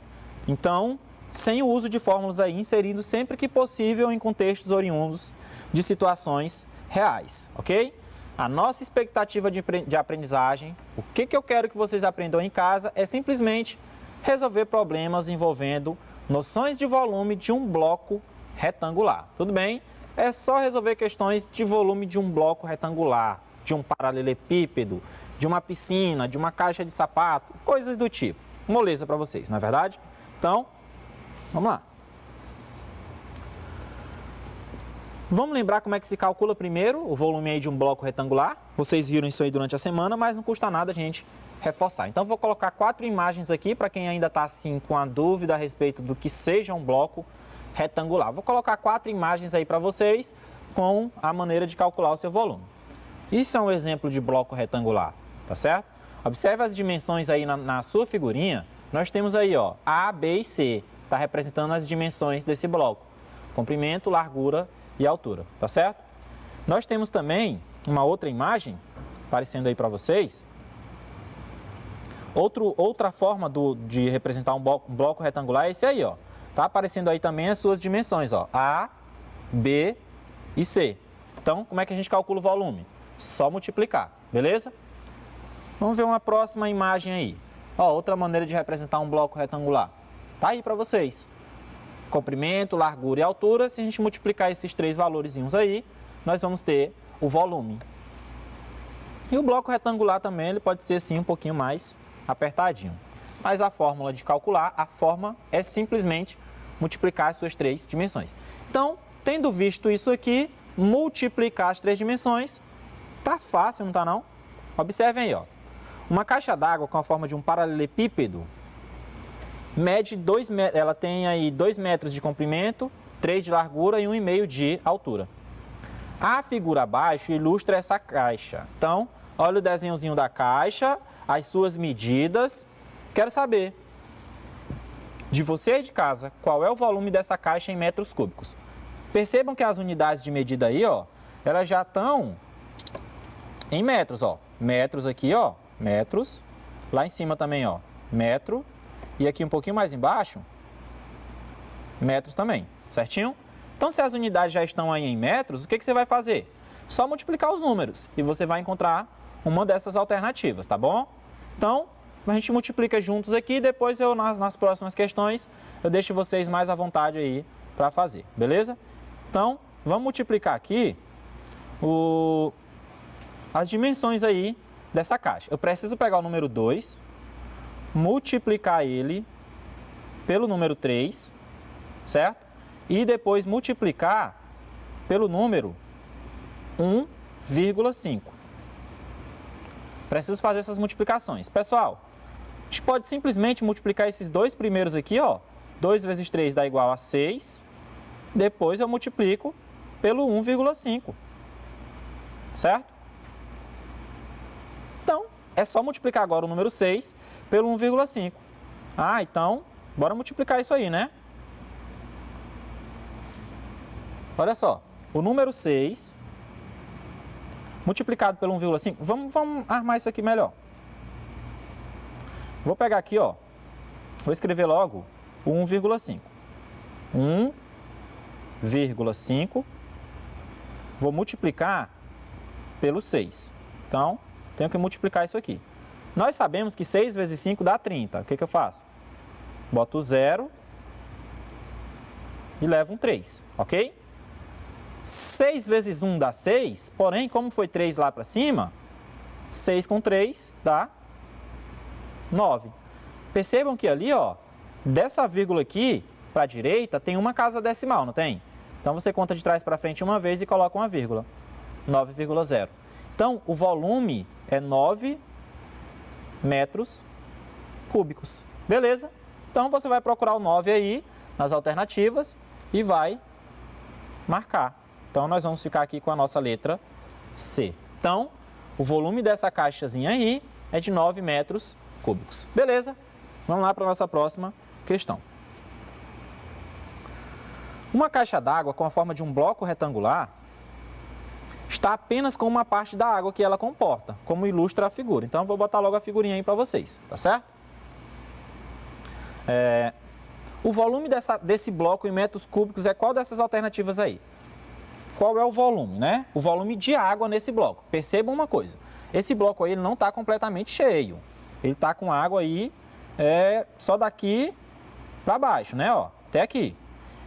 Então, sem o uso de fórmulas aí, inserindo sempre que possível em contextos oriundos de situações reais, ok? A nossa expectativa de aprendizagem, o que eu quero que vocês aprendam em casa é simplesmente resolver problemas envolvendo noções de volume de um bloco retangular, tudo bem? É só resolver questões de volume de um bloco retangular, de um paralelepípedo, de uma piscina, de uma caixa de sapato, coisas do tipo. Moleza para vocês, não é verdade? Então, vamos lá. Vamos lembrar como é que se calcula primeiro o volume aí de um bloco retangular. Vocês viram isso aí durante a semana, mas não custa nada a gente reforçar. Então, vou colocar 4 imagens aqui para quem ainda está assim com a dúvida a respeito do que seja um bloco retangular. Vou colocar 4 imagens aí para vocês com a maneira de calcular o seu volume. Isso é um exemplo de bloco retangular, tá certo? Observe as dimensões aí na sua figurinha. Nós temos aí, ó, A, B e C. Está representando as dimensões desse bloco. Comprimento, largura e altura, tá certo? Nós temos também uma outra imagem aparecendo aí para vocês. Outra forma de representar um bloco retangular é esse aí, ó. Tá aparecendo aí também as suas dimensões, ó, A, B e C. Então, como é que a gente calcula o volume? Só multiplicar, beleza? Vamos ver uma próxima imagem aí. Ó, outra maneira de representar um bloco retangular. Tá aí para vocês. Comprimento, largura e altura. Se a gente multiplicar esses 3 valorzinhos aí, nós vamos ter o volume. E o bloco retangular também, ele pode ser assim um pouquinho mais apertadinho. Mas a fórmula de calcular, a forma é simplesmente multiplicar as suas 3 dimensões. Então, tendo visto isso aqui, multiplicar as 3 dimensões, tá fácil, não tá não? Observem aí, ó. Uma caixa d'água com a forma de um paralelepípedo mede 2 metros, ela tem aí 2 metros de comprimento, 3 de largura e 1,5 de altura. A figura abaixo ilustra essa caixa. Então, olha o desenhozinho da caixa, as suas medidas. Quero saber de você aí de casa qual é o volume dessa caixa em metros cúbicos. Percebam que as unidades de medida aí, ó, elas já estão em metros, ó. Metros aqui, ó, metros. Lá em cima também, ó, metro. E aqui um pouquinho mais embaixo, metros também, certinho? Então, se as unidades já estão aí em metros, o que você vai fazer? Só multiplicar os números e você vai encontrar uma dessas alternativas, tá bom? Então, a gente multiplica juntos aqui e depois nas próximas questões eu deixo vocês mais à vontade aí para fazer, beleza? Então, vamos multiplicar aqui as dimensões aí dessa caixa. Eu preciso pegar o número 2, multiplicar ele pelo número 3, certo? E depois multiplicar pelo número 1,5. Preciso fazer essas multiplicações. Pessoal, a gente pode simplesmente multiplicar esses dois primeiros aqui, ó. 2 vezes 3 dá igual a 6. Depois eu multiplico pelo 1,5. Certo? Então, é só multiplicar agora o número 6 pelo 1,5. Ah, então, bora multiplicar isso aí, né? Olha só, o número 6 multiplicado pelo 1,5. Vamos armar isso aqui melhor. Vou pegar aqui, ó. Vou escrever logo o 1,5. 1,5. Vou multiplicar pelo 6. Então, tenho que multiplicar isso aqui. Nós sabemos que 6 vezes 5 dá 30. O que eu faço? Boto 0 e levo um 3, ok? 6 vezes 1 dá 6, porém, como foi 3 lá para cima, 6 com 3 dá 9. Percebam que ali, ó, dessa vírgula aqui para a direita tem uma casa decimal, não tem? Então, você conta de trás para frente uma vez e coloca uma vírgula. 9,0. Então, o volume é 9 metros cúbicos. Beleza? Então, você vai procurar o 9 aí nas alternativas e vai marcar. Então, nós vamos ficar aqui com a nossa letra C. Então, o volume dessa caixazinha aí é de 9 metros cúbicos. Beleza? Vamos lá para a nossa próxima questão. Uma caixa d'água com a forma de um bloco retangular está apenas com uma parte da água que ela comporta, como ilustra a figura. Então, eu vou botar logo a figurinha aí para vocês, tá certo? O volume desse bloco em metros cúbicos é qual dessas alternativas aí? Qual é o volume, né? O volume de água nesse bloco. Percebam uma coisa, esse bloco aí ele não está completamente cheio. Ele está com água aí só daqui para baixo, né? Ó, até aqui.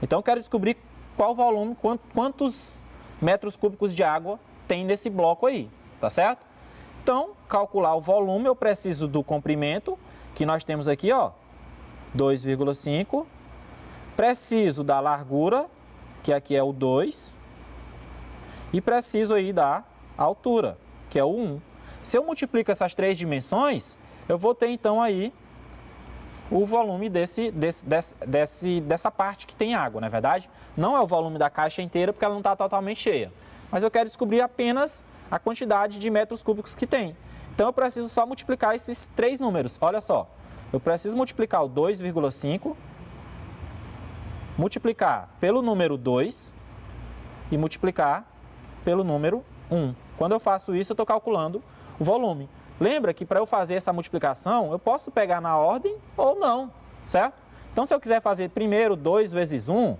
Então, eu quero descobrir qual volume, quantos metros cúbicos de água tem nesse bloco aí, tá certo? Então, calcular o volume, eu preciso do comprimento, que nós temos aqui, ó, 2,5. Preciso da largura, que aqui é o 2. E preciso aí da altura, que é o 1. Se eu multiplico essas três dimensões, eu vou ter então aí o volume dessa parte que tem água, não é verdade? Não é o volume da caixa inteira, porque ela não está totalmente cheia. Mas eu quero descobrir apenas a quantidade de metros cúbicos que tem. Então, eu preciso só multiplicar esses três números. Olha só, eu preciso multiplicar o 2,5, multiplicar pelo número 2 e multiplicar pelo número 1. Quando eu faço isso, eu estou calculando o volume. Lembra que para eu fazer essa multiplicação, eu posso pegar na ordem ou não, certo? Então, se eu quiser fazer primeiro 2 vezes 1,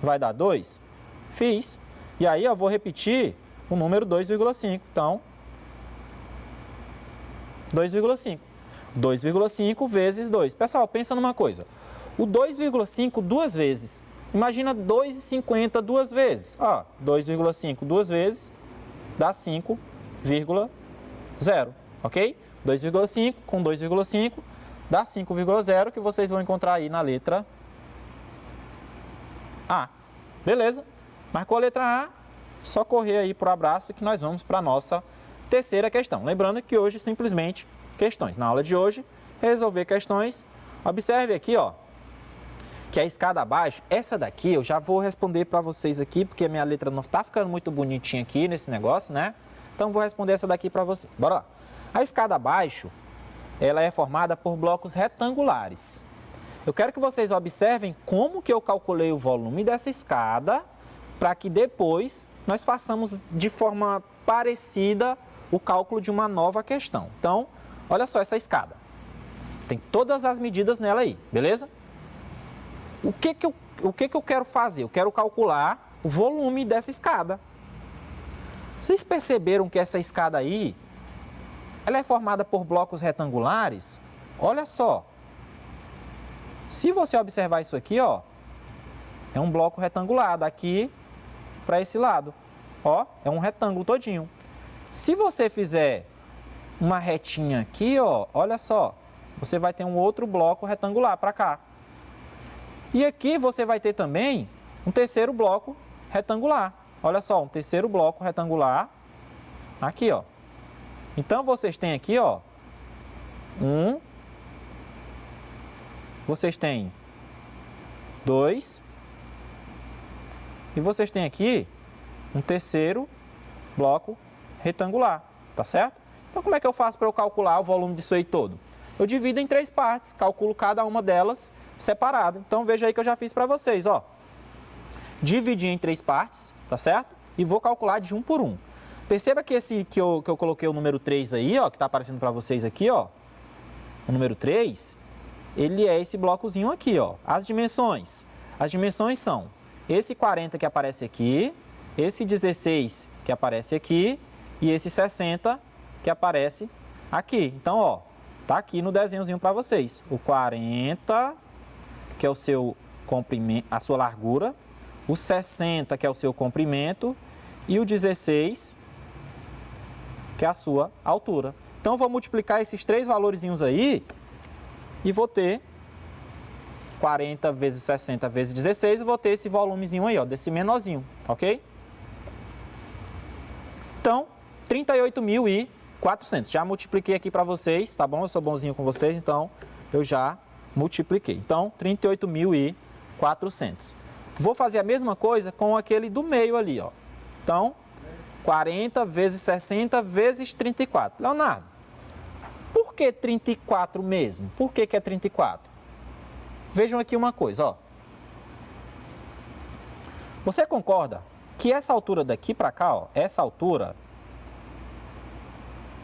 vai dar 2. Fiz. E aí, eu vou repetir o número 2,5. Então, 2,5. 2,5 vezes 2. Pessoal, pensa numa coisa. O 2,5 duas vezes. Imagina 2,50 duas vezes. 2,5 duas vezes dá 5,0. Ok? 2,5 com 2,5 dá 5,0, que vocês vão encontrar aí na letra A. Beleza? Marcou a letra A, só correr aí para o abraço que nós vamos para a nossa terceira questão. Lembrando que hoje simplesmente questões. Na aula de hoje, resolver questões. Observe aqui, ó, que a escada abaixo, essa daqui eu já vou responder para vocês aqui, porque a minha letra não está ficando muito bonitinha aqui nesse negócio, né? Então, vou responder essa daqui para você. Bora lá. A escada abaixo, ela é formada por blocos retangulares. Eu quero que vocês observem como que eu calculei o volume dessa escada, para que depois nós façamos de forma parecida o cálculo de uma nova questão. Então, olha só essa escada. Tem todas as medidas nela aí, beleza? O que que eu quero fazer? Eu quero calcular o volume dessa escada. Vocês perceberam que essa escada aí, ela é formada por blocos retangulares? Olha só. Se você observar isso aqui, ó, é um bloco retangular daqui para esse lado. Ó, é um retângulo todinho. Se você fizer uma retinha aqui, ó, olha só, você vai ter um outro bloco retangular para cá. E aqui você vai ter também um terceiro bloco retangular. Olha só, um terceiro bloco retangular aqui, ó. Então, vocês têm aqui, ó, vocês têm 2, e vocês têm aqui um terceiro bloco retangular, tá certo? Então, como é que eu faço para eu calcular o volume disso aí todo? Eu divido em 3 partes, calculo cada uma delas separada. Então, veja aí que eu já fiz para vocês, ó. Dividi em 3 partes, tá certo? E vou calcular de um por um. Perceba que esse que eu coloquei o número 3 aí, ó, que está aparecendo para vocês aqui, ó. O número 3, ele é esse blocozinho aqui, ó. As dimensões são esse 40 que aparece aqui, esse 16 que aparece aqui e esse 60 que aparece aqui. Então, ó, tá aqui no desenhozinho para vocês. O 40, que é o seu comprimento, a sua largura, o 60, que é o seu comprimento, e o 16, que é a sua altura. Então, eu vou multiplicar esses 3 valorzinhos aí e vou ter 40 vezes 60 vezes 16 e vou ter esse volumezinho aí, ó, desse menorzinho, ok? Então, 38.400. Já multipliquei aqui para vocês, tá bom? Eu sou bonzinho com vocês, então eu já multipliquei. Então, 38.400. Vou fazer a mesma coisa com aquele do meio ali, ó. Então, 40 vezes 60 vezes 34. Leonardo, por que 34 mesmo? Por que é 34? Vejam aqui uma coisa, ó. Você concorda que essa altura daqui para cá, ó, essa altura,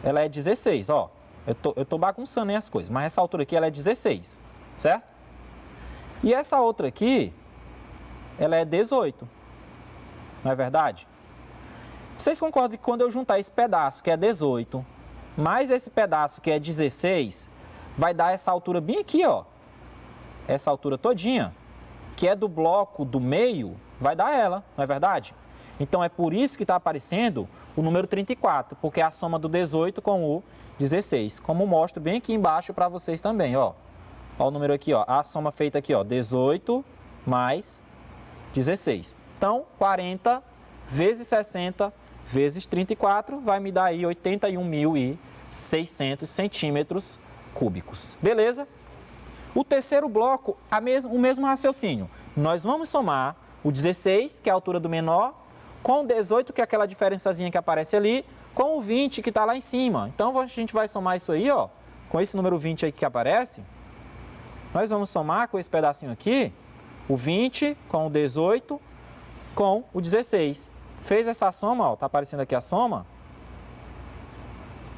ela é 16, ó. Eu tô bagunçando aí as coisas, mas essa altura aqui ela é 16, certo? E essa outra aqui, ela é 18, não é verdade? Vocês concordam que quando eu juntar esse pedaço, que é 18, mais esse pedaço, que é 16, vai dar essa altura bem aqui, ó. Essa altura todinha, que é do bloco do meio, vai dar ela, não é verdade? Então, é por isso que está aparecendo o número 34, porque é a soma do 18 com o 16, como mostro bem aqui embaixo para vocês também, ó. Ó o número aqui, ó, a soma feita aqui, ó, 18 mais 16. Então, 40 vezes 60 vezes 34 vai me dar aí 81.600 centímetros cúbicos. Beleza? O terceiro bloco, o mesmo raciocínio. Nós vamos somar o 16, que é a altura do menor, com o 18, que é aquela diferençazinha que aparece ali, com o 20, que está lá em cima. Então, a gente vai somar isso aí, ó, com esse número 20 aí que aparece. Nós vamos somar com esse pedacinho aqui, o 20 com o 18 com o 16. Fez essa soma, ó, tá aparecendo aqui a soma.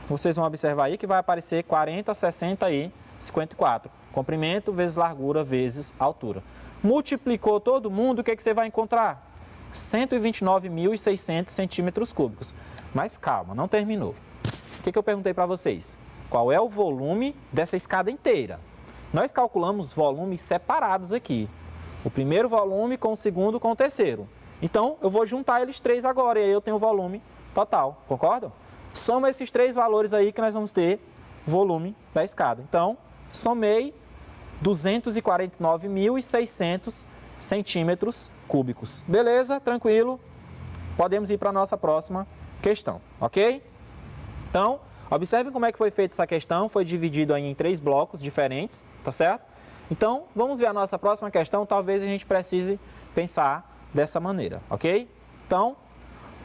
Vocês vão observar aí que vai aparecer 40, 60 e 54. Comprimento vezes largura vezes altura. Multiplicou todo mundo, o que você vai encontrar? 129.600 centímetros cúbicos. Mas calma, não terminou. O que eu perguntei para vocês? Qual é o volume dessa escada inteira? Nós calculamos volumes separados aqui. O primeiro volume com o segundo com o terceiro. Então, eu vou juntar eles 3 agora e aí eu tenho o volume total, concordam? Soma esses 3 valores aí que nós vamos ter volume da escada. Então, somei 249.600 centímetros cúbicos. Beleza? Tranquilo? Podemos ir para a nossa próxima questão, ok? Então, observem como é que foi feita essa questão. Foi dividido aí em 3 blocos diferentes, tá certo? Então, vamos ver a nossa próxima questão. Talvez a gente precise pensar dessa maneira, ok? Então,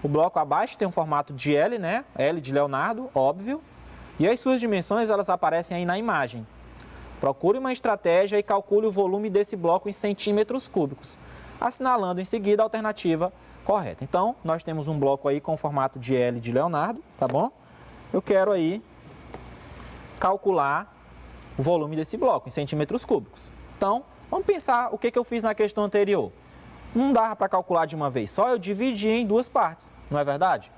o bloco abaixo tem um formato de L, né? L de Leonardo, óbvio. E as suas dimensões, elas aparecem aí na imagem. Procure uma estratégia e calcule o volume desse bloco em centímetros cúbicos, assinalando em seguida a alternativa correta. Então, nós temos um bloco aí com o formato de L de Leonardo, tá bom? Eu quero aí calcular o volume desse bloco em centímetros cúbicos. Então, vamos pensar o que eu fiz na questão anterior. Não dava para calcular de uma vez só, eu dividi em 2 partes, não é verdade?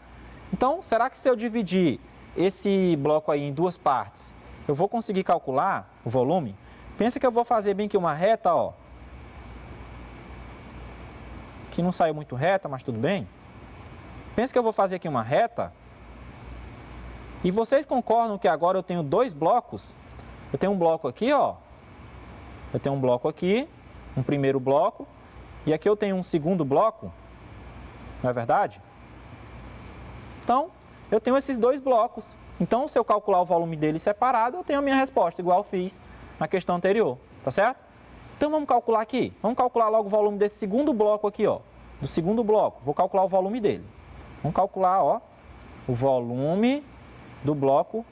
Então, será que se eu dividir esse bloco aí em 2 partes, eu vou conseguir calcular o volume? Pensa que eu vou fazer bem aqui uma reta, ó. Que não saiu muito reta, mas tudo bem. Pensa que eu vou fazer aqui uma reta. E vocês concordam que agora eu tenho 2 blocos? Eu tenho um bloco aqui, ó. Eu tenho um bloco aqui, um primeiro bloco. E aqui eu tenho um segundo bloco, não é verdade? Então, eu tenho esses dois blocos. Então, se eu calcular o volume dele separado, eu tenho a minha resposta, igual eu fiz na questão anterior, tá certo? Então, vamos calcular aqui. Vamos calcular logo o volume desse segundo bloco aqui, ó. Do segundo bloco. Vou calcular o volume dele. Vamos calcular, ó, o volume do bloco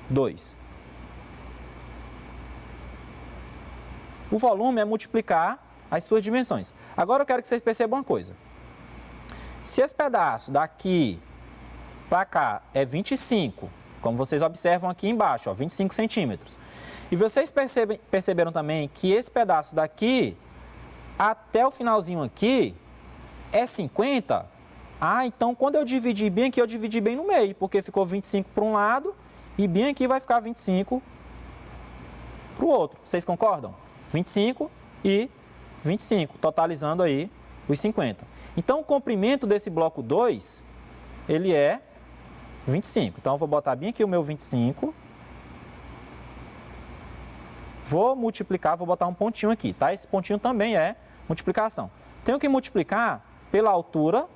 2. O volume é multiplicar as suas dimensões. Agora eu quero que vocês percebam uma coisa. Se esse pedaço daqui para cá é 25, como vocês observam aqui embaixo, ó, 25 centímetros. E vocês perceberam também que esse pedaço daqui, até o finalzinho aqui, é 50. Ah, então quando eu dividir bem aqui, eu dividi bem no meio, porque ficou 25 para um lado e bem aqui vai ficar 25 para o outro. Vocês concordam? 25 e 25, totalizando aí os 50. Então, o comprimento desse bloco 2, ele é 25. Então, eu vou botar bem aqui o meu 25. Vou multiplicar, vou botar um pontinho aqui, tá? Esse pontinho também é multiplicação. Tenho que multiplicar pela altura,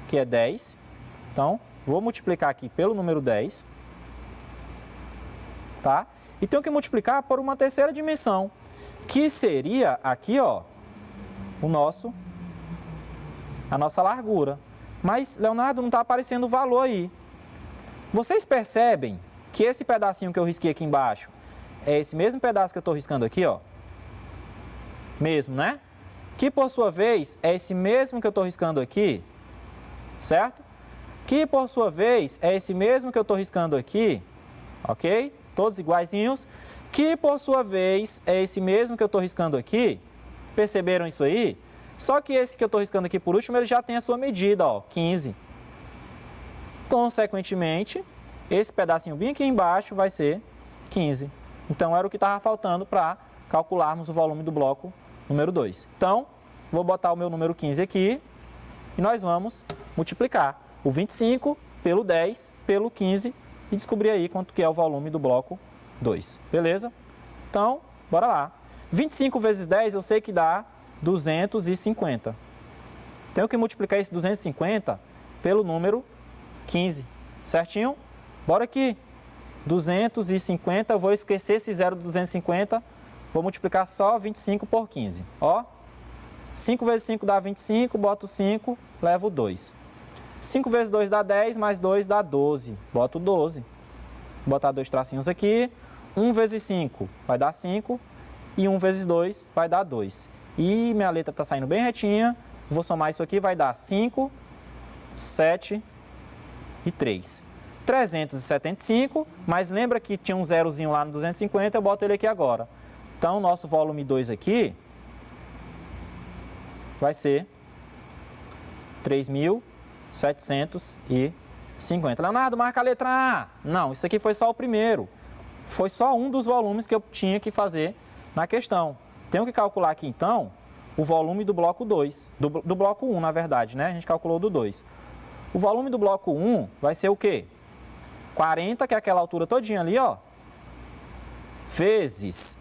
que é 10. Então, vou multiplicar aqui pelo número 10. Tá? E tenho que multiplicar por uma terceira dimensão, que seria aqui, ó, a nossa largura. Mas, Leonardo, não está aparecendo o valor aí. Vocês percebem que esse pedacinho que eu risquei aqui embaixo é esse mesmo pedaço que eu estou riscando aqui, ó. Mesmo, né? Que, por sua vez, é esse mesmo que eu estou riscando aqui, certo? Que, por sua vez, é esse mesmo que eu estou riscando aqui, ok? Todos iguaizinhos. Que, por sua vez, é esse mesmo que eu estou riscando aqui. Perceberam isso aí? Só que esse que eu estou riscando aqui por último, ele já tem a sua medida, ó, 15. Consequentemente, esse pedacinho bem aqui embaixo vai ser 15. Então, era o que estava faltando para calcularmos o volume do bloco número 2. Então, vou botar o meu número 15 aqui e nós vamos multiplicar o 25 pelo 10 pelo 15 e descobrir aí quanto que é o volume do bloco 2. Beleza? Então, bora lá. 25 vezes 10 eu sei que dá 250. Tenho que multiplicar esse 250 pelo número 15. Certinho? Bora aqui. 250, eu vou esquecer esse zero do 250, vou multiplicar só 25 por 15. Ó, 5 vezes 5 dá 25, boto 5, levo 2. 5 vezes 2 dá 10, mais 2 dá 12, boto 12. Vou botar dois tracinhos aqui. 1 vezes 5 vai dar 5 e 1 vezes 2 vai dar 2. E minha letra está saindo bem retinha, vou somar isso aqui, vai dar 5, 7 e 3. 375, mas lembra que tinha um zerozinho lá no 250, eu boto ele aqui agora. Então, o nosso volume 2 aqui vai ser 3.750. Leonardo, marca a letra A. Não, isso aqui foi só o primeiro. Foi só um dos volumes que eu tinha que fazer na questão. Tenho que calcular aqui, então, o volume do bloco 2. Do bloco 1, na verdade, né? A gente calculou do 2. O volume do bloco 1 vai ser o quê? 40, que é aquela altura todinha ali, ó, vezes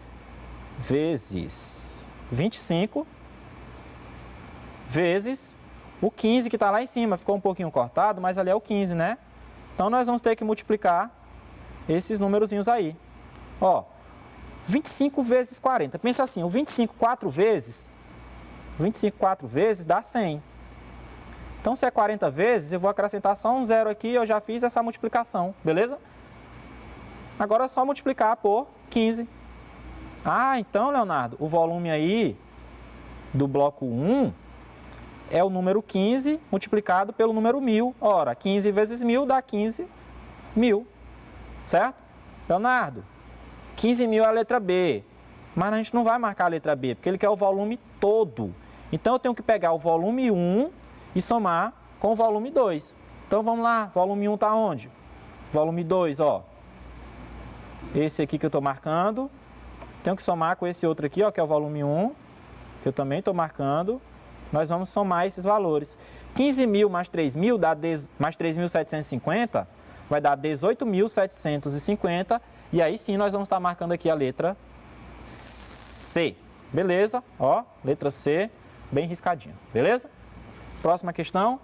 25, vezes o 15 que está lá em cima. Ficou um pouquinho cortado, mas ali é o 15, né? Então, nós vamos ter que multiplicar esses númerozinhos aí. Ó, 25 vezes 40. Pensa assim, o 25 4 vezes dá 100. Então, se é 40 vezes, eu vou acrescentar só um zero aqui e eu já fiz essa multiplicação, beleza? Agora é só multiplicar por 15. Ah, então, Leonardo, o volume aí do bloco 1 é o número 15 multiplicado pelo número 1000. Ora, 15 vezes 1000 dá 15.000, certo? Leonardo, 15.000 é a letra B, mas a gente não vai marcar a letra B, porque ele quer o volume todo. Então, eu tenho que pegar o volume 1 e somar com o volume 2. Então, vamos lá. Volume 1 está onde? Volume 2, ó. Esse aqui que eu estou marcando. Tenho que somar com esse outro aqui, ó, que é o volume 1, que eu também estou marcando. Nós vamos somar esses valores. 15.000 mais 3.000 dá mais 3.750 vai dar 18.750. E aí sim nós vamos estar marcando aqui a letra C. Beleza? Ó, letra C, bem riscadinha. Beleza? Próxima questão.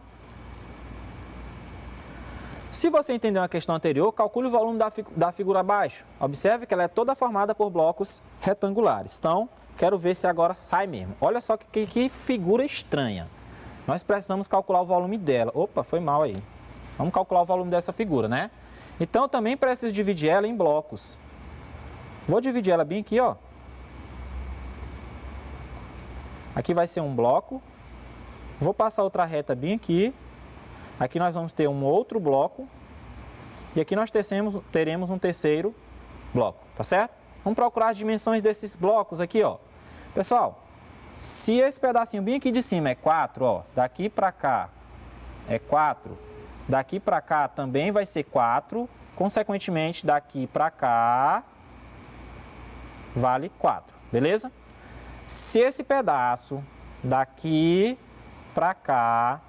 Se você entendeu a questão anterior, calcule o volume da figura abaixo. Observe que ela é toda formada por blocos retangulares. Então, quero ver se agora sai mesmo. Olha só que figura estranha. Nós precisamos calcular o volume dela. Opa, foi mal aí. Vamos calcular o volume dessa figura, né? Então, eu também preciso dividir ela em blocos. Vou dividir ela bem aqui, ó. Aqui vai ser um bloco. Vou passar outra reta bem aqui. Aqui nós vamos ter um outro bloco. E aqui nós teremos um terceiro bloco, tá certo? Vamos procurar as dimensões desses blocos aqui, ó. Pessoal, se esse pedacinho bem aqui de cima é 4, ó, daqui para cá é 4, daqui para cá também vai ser 4, consequentemente daqui para cá vale 4, beleza? Se esse pedaço daqui para cá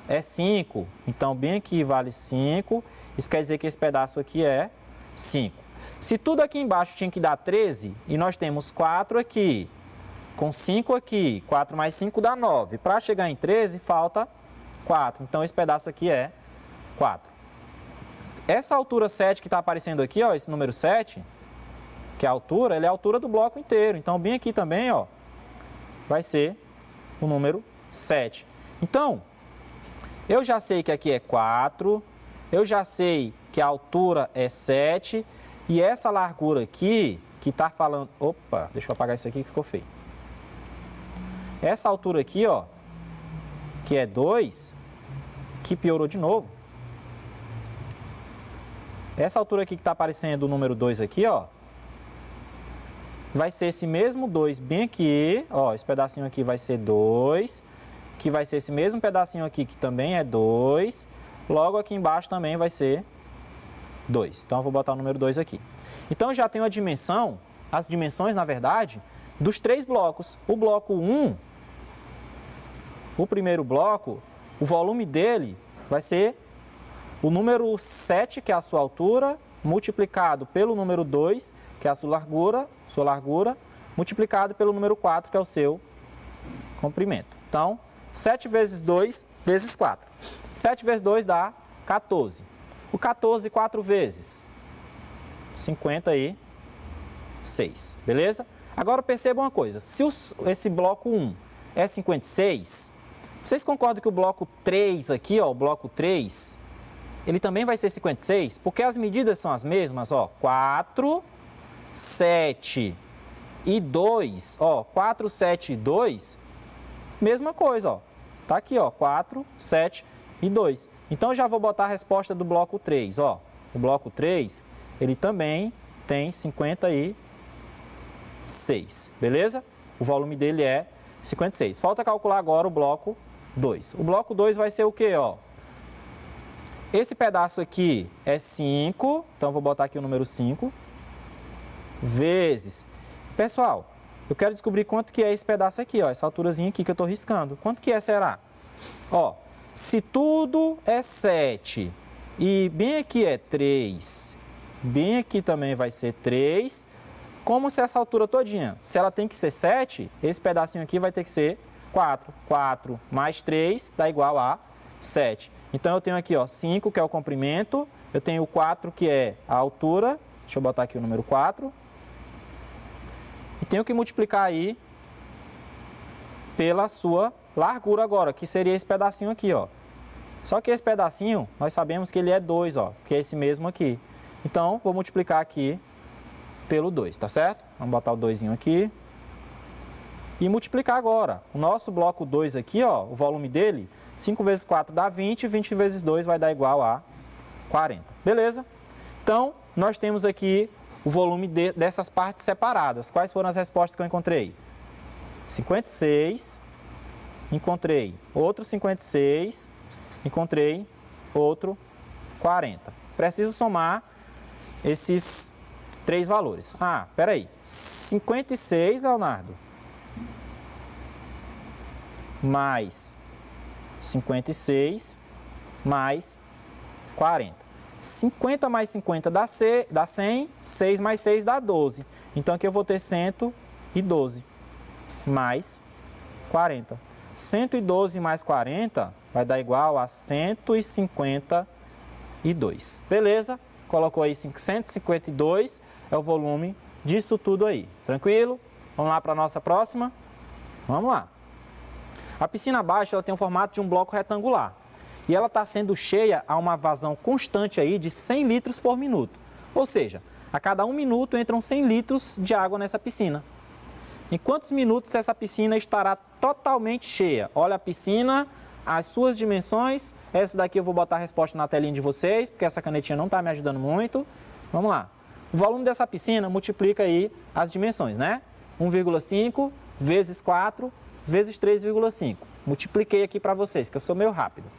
é 5, então bem aqui vale 5, isso quer dizer que esse pedaço aqui é 5. Se tudo aqui embaixo tinha que dar 13, e nós temos 4 aqui, com 5 aqui, 4 mais 5 dá 9. Para chegar em 13, falta 4, então esse pedaço aqui é 4. Essa altura 7 que está aparecendo aqui, ó, esse número 7, que é a altura, ele é a altura do bloco inteiro. Então, bem aqui também, ó, vai ser o número 7. Então, eu já sei que aqui é 4, eu já sei que a altura é 7, e essa largura aqui, que está falando... Opa, deixa eu apagar isso aqui que ficou feio. Essa altura aqui, ó, que é 2, que piorou de novo. Essa altura aqui que está aparecendo o número 2 aqui, ó, vai ser esse mesmo 2 bem aqui, ó, esse pedacinho aqui vai ser 2, que vai ser esse mesmo pedacinho aqui que também é 2, logo aqui embaixo também vai ser 2. Então, eu vou botar o número 2 aqui. Então, eu já tenho a dimensão, as dimensões, na verdade, dos 3 blocos. O bloco 1, o primeiro bloco, o volume dele vai ser o número 7, que é a sua altura, multiplicado pelo número 2, que é a sua largura, multiplicado pelo número 4, que é o seu comprimento. Então, 7 vezes 2 vezes 4. 7 vezes 2 dá 14. O 14, 4 vezes? 56. Beleza? Agora, percebam uma coisa. Se esse bloco 1 é 56, vocês concordam que o bloco 3 aqui, ó, o bloco 3, ele também vai ser 56? Porque as medidas são as mesmas, ó. 4, 7 e 2, ó. 4, 7 e 2, mesma coisa, ó. Tá aqui, ó, 4, 7 e 2. Então, eu já vou botar a resposta do bloco 3, ó. O bloco 3, ele também tem 56, beleza? O volume dele é 56. Falta calcular agora o bloco 2. O bloco 2 vai ser o quê, ó? Esse pedaço aqui é 5, então eu vou botar aqui o número 5, vezes... Pessoal, eu quero descobrir quanto que é esse pedaço aqui, ó, essa alturazinha aqui que eu estou riscando. Quanto que é, será? Ó, se tudo é 7 e bem aqui é 3, bem aqui também vai ser 3, como se essa altura todinha, se ela tem que ser 7, esse pedacinho aqui vai ter que ser 4. 4 mais 3 dá igual a 7. Então, eu tenho aqui, ó, 5, que é o comprimento, eu tenho o 4, que é a altura, deixa eu botar aqui o número 4, e tenho que multiplicar aí pela sua largura agora, que seria esse pedacinho aqui, ó. Só que esse pedacinho, nós sabemos que ele é 2, ó, que é esse mesmo aqui. Então, vou multiplicar aqui pelo 2, tá certo? Vamos botar o 2 aqui. E multiplicar agora. O nosso bloco 2 aqui, ó, o volume dele, 5 vezes 4 dá 20, 20 vezes 2 vai dar igual a 40. Beleza? Então, nós temos aqui o volume dessas partes separadas. Quais foram as respostas que eu encontrei? 56, encontrei outro 56, encontrei outro 40. Preciso somar esses 3 valores. Ah, peraí, 56, Leonardo, mais 56, mais 40. 50 mais 50 dá 100, 6 mais 6 dá 12. Então, aqui eu vou ter 112 mais 40. 112 mais 40 vai dar igual a 154. 152. Beleza? Colocou aí 152, é o volume disso tudo aí. Tranquilo? Vamos lá para a nossa próxima? Vamos lá. A piscina abaixo ela tem o formato de um bloco retangular. E ela está sendo cheia a uma vazão constante aí de 100 litros por minuto. Ou seja, a cada 1 minuto entram 100 litros de água nessa piscina. Em quantos minutos essa piscina estará totalmente cheia? Olha a piscina, as suas dimensões. Essa daqui eu vou botar a resposta na telinha de vocês, porque essa canetinha não está me ajudando muito. Vamos lá. O volume dessa piscina multiplica aí as dimensões, né? 1,5 vezes 4 vezes 3,5. Multipliquei aqui para vocês, que eu sou meio rápido.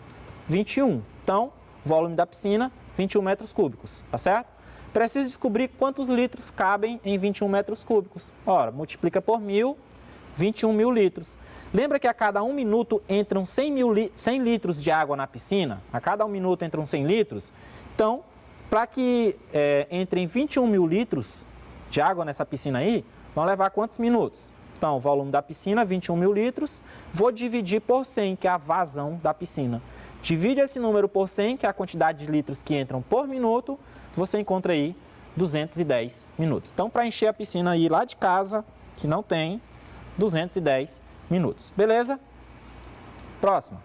21. Então, volume da piscina, 21 metros cúbicos, tá certo? Preciso descobrir quantos litros cabem em 21 metros cúbicos. Ora, multiplica por 1.000, 21 mil litros. Lembra que a cada 1 minuto entram 100 litros de água na piscina? A cada 1 minuto entram 100 litros? Então, para que entrem 21 mil litros de água nessa piscina aí, vão levar quantos minutos? Então, o volume da piscina, 21 mil litros, vou dividir por 100, que é a vazão da piscina. Divide esse número por 100, que é a quantidade de litros que entram por minuto, você encontra aí 210 minutos. Então, para encher a piscina aí lá de casa, que não tem, 210 minutos. Beleza? Próximo.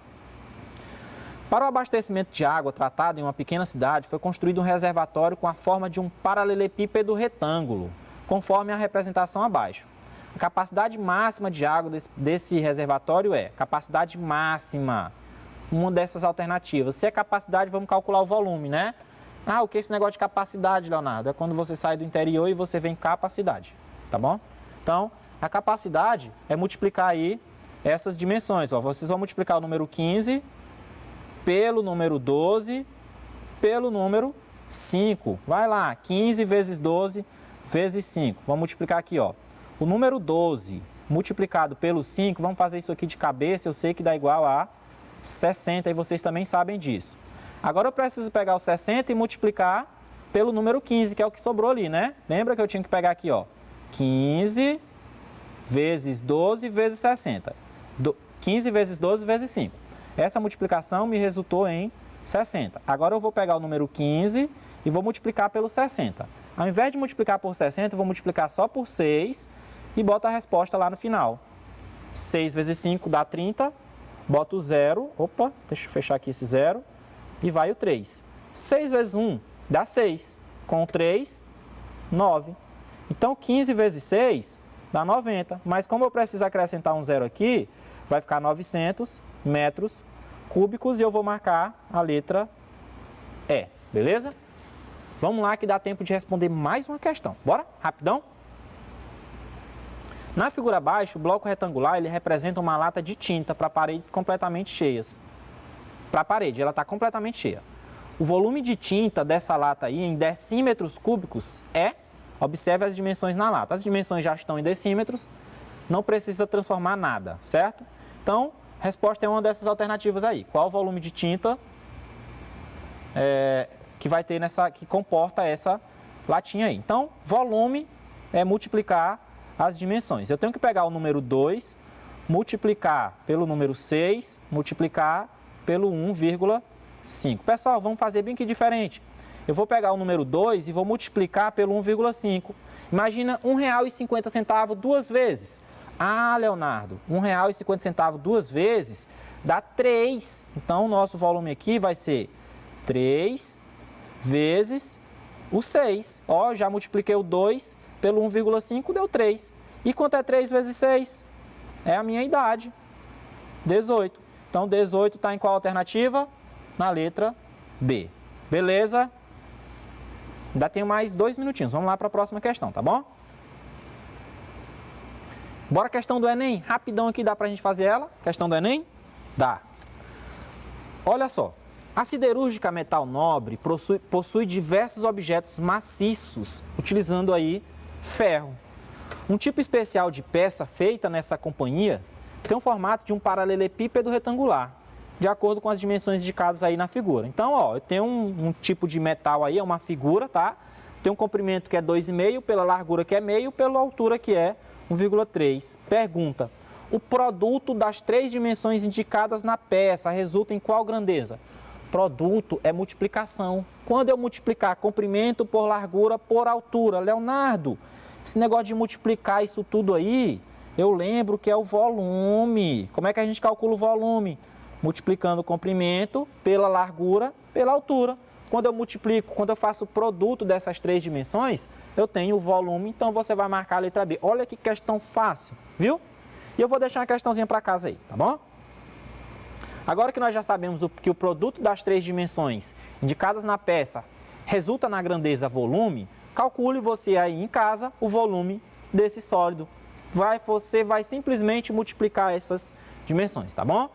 Para o abastecimento de água tratado em uma pequena cidade, foi construído um reservatório com a forma de um paralelepípedo retângulo, conforme a representação abaixo. A capacidade máxima de água desse reservatório é capacidade máxima, uma dessas alternativas. Se é capacidade, vamos calcular o volume, né? Ah, o que é esse negócio de capacidade, Leonardo? É quando você sai do interior e você vem capacidade, tá bom? Então, a capacidade é multiplicar aí essas dimensões. Ó, vocês vão multiplicar o número 15 pelo número 12 pelo número 5. Vai lá, 15 vezes 12 vezes 5. Vamos multiplicar aqui, ó. O número 12 multiplicado pelo 5, vamos fazer isso aqui de cabeça, eu sei que dá igual a 60 e vocês também sabem disso. Agora eu preciso pegar o 60 e multiplicar pelo número 15, que é o que sobrou ali, né? Lembra que eu tinha que pegar aqui, ó, 15 vezes 12 vezes 60. 15 vezes 12 vezes 5. Essa multiplicação me resultou em 60. Agora eu vou pegar o número 15 e vou multiplicar pelo 60. Ao invés de multiplicar por 60, eu vou multiplicar só por 6 e boto a resposta lá no final. 6 vezes 5 dá 30, boto o 0, opa, deixa eu fechar aqui esse 0, e vai o 3. 6 vezes 1 dá 6, com o 3, 9. Então, 15 vezes 6 dá 90, mas como eu preciso acrescentar um 0 aqui, vai ficar 900 metros cúbicos e eu vou marcar a letra E, beleza? Vamos lá que dá tempo de responder mais uma questão. Bora? Rapidão? Na figura abaixo, o bloco retangular ele representa uma lata de tinta para paredes completamente cheias. Para a parede, ela está completamente cheia. O volume de tinta dessa lata aí em decímetros cúbicos é, observe as dimensões na lata. As dimensões já estão em decímetros, não precisa transformar nada, certo? Então, a resposta é uma dessas alternativas aí. Qual o volume de tinta que vai ter que comporta essa latinha aí? Então, volume é multiplicar as dimensões. Eu tenho que pegar o número 2, multiplicar pelo número 6, multiplicar pelo 1,5. Pessoal, vamos fazer bem que diferente. Eu vou pegar o número 2 e vou multiplicar pelo 1,5. Imagina R$1,50 duas vezes. Ah, Leonardo, R$1,50 duas vezes dá 3. Então, o nosso volume aqui vai ser 3 vezes o 6. Ó, já multipliquei o 2 pelo 1,5, deu 3. E quanto é 3 vezes 6? É a minha idade, 18. Então, 18 está em qual alternativa? Na letra B. Beleza? Ainda tenho mais 2 minutinhos. Vamos lá para a próxima questão, tá bom? Bora questão do Enem? Rapidão aqui, dá para a gente fazer ela? Questão do Enem? Dá. Olha só. A siderúrgica metal nobre possui diversos objetos maciços, utilizando aí ferro. Um tipo especial de peça feita nessa companhia tem o formato de um paralelepípedo retangular, de acordo com as dimensões indicadas aí na figura. Então, ó, eu tenho um tipo de metal aí, é uma figura, tá? Tem um comprimento que é 2,5, pela largura que é meio, pela altura que é 1,3. Pergunta: o produto das 3 dimensões indicadas na peça resulta em qual grandeza? Produto é multiplicação. Quando eu multiplicar comprimento por largura por altura, Leonardo, esse negócio de multiplicar isso tudo aí, eu lembro que é o volume. Como é que a gente calcula o volume? Multiplicando o comprimento pela largura pela altura. Quando eu multiplico, quando eu faço o produto dessas três dimensões, eu tenho o volume, então você vai marcar a letra B. Olha que questão fácil, viu? E eu vou deixar uma questãozinha para casa aí, tá bom? Agora que nós já sabemos que o produto das três dimensões indicadas na peça resulta na grandeza volume, calcule você aí em casa o volume desse sólido. Você vai simplesmente multiplicar essas dimensões, tá bom?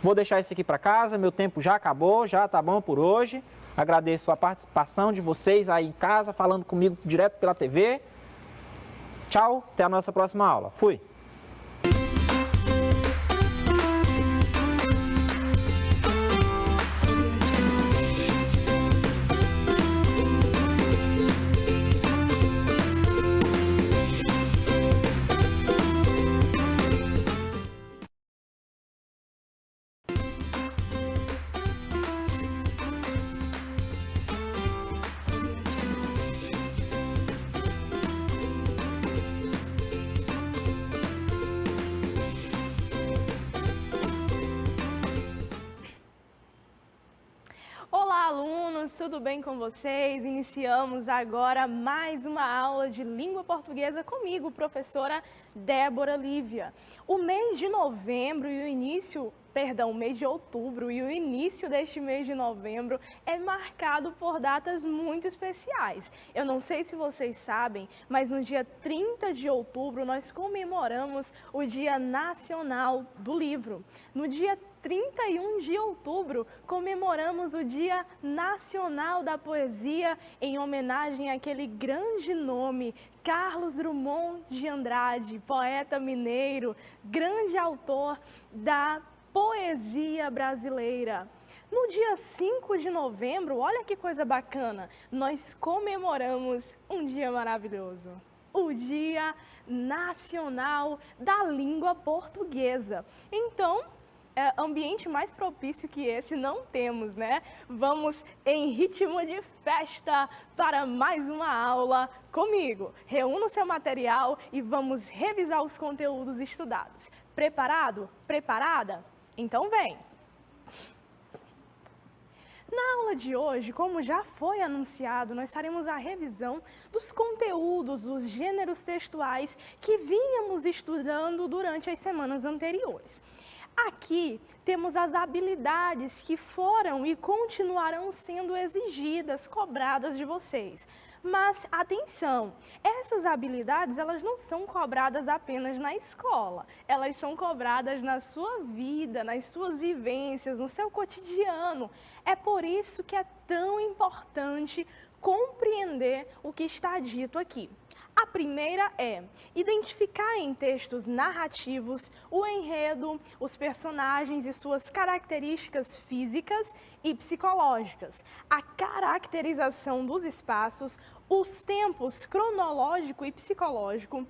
Vou deixar isso aqui para casa, meu tempo já acabou, já tá bom por hoje. Agradeço a participação de vocês aí em casa, falando comigo direto pela TV. Tchau, até a nossa próxima aula. Fui! Olá, alunos! Tudo bem com vocês? Iniciamos agora mais uma aula de língua portuguesa comigo, professora Débora Lívia. O mês de novembro e o mês de outubro e o início deste mês de novembro é marcado por datas muito especiais. Eu não sei se vocês sabem, mas no dia 30 de outubro nós comemoramos o Dia Nacional do Livro. No dia 31 de outubro, comemoramos o Dia Nacional da Poesia em homenagem àquele grande nome, Carlos Drummond de Andrade, poeta mineiro, grande autor da poesia brasileira. No dia 5 de novembro, olha que coisa bacana, nós comemoramos um dia maravilhoso. O Dia Nacional da Língua Portuguesa. Então, ambiente mais propício que esse não temos, né? Vamos em ritmo de festa para mais uma aula comigo. Reúna o seu material e vamos revisar os conteúdos estudados. Preparado? Preparada? Então vem! Na aula de hoje, como já foi anunciado, nós faremos a revisão dos conteúdos, dos gêneros textuais que vínhamos estudando durante as semanas anteriores. Aqui temos as habilidades que foram e continuarão sendo exigidas, cobradas de vocês. Mas atenção, essas habilidades elas não são cobradas apenas na escola, elas são cobradas na sua vida, nas suas vivências, no seu cotidiano. É por isso que é tão importante compreender o que está dito aqui. A primeira é identificar em textos narrativos o enredo, os personagens e suas características físicas e psicológicas, a caracterização dos espaços, os tempos cronológico e psicológico,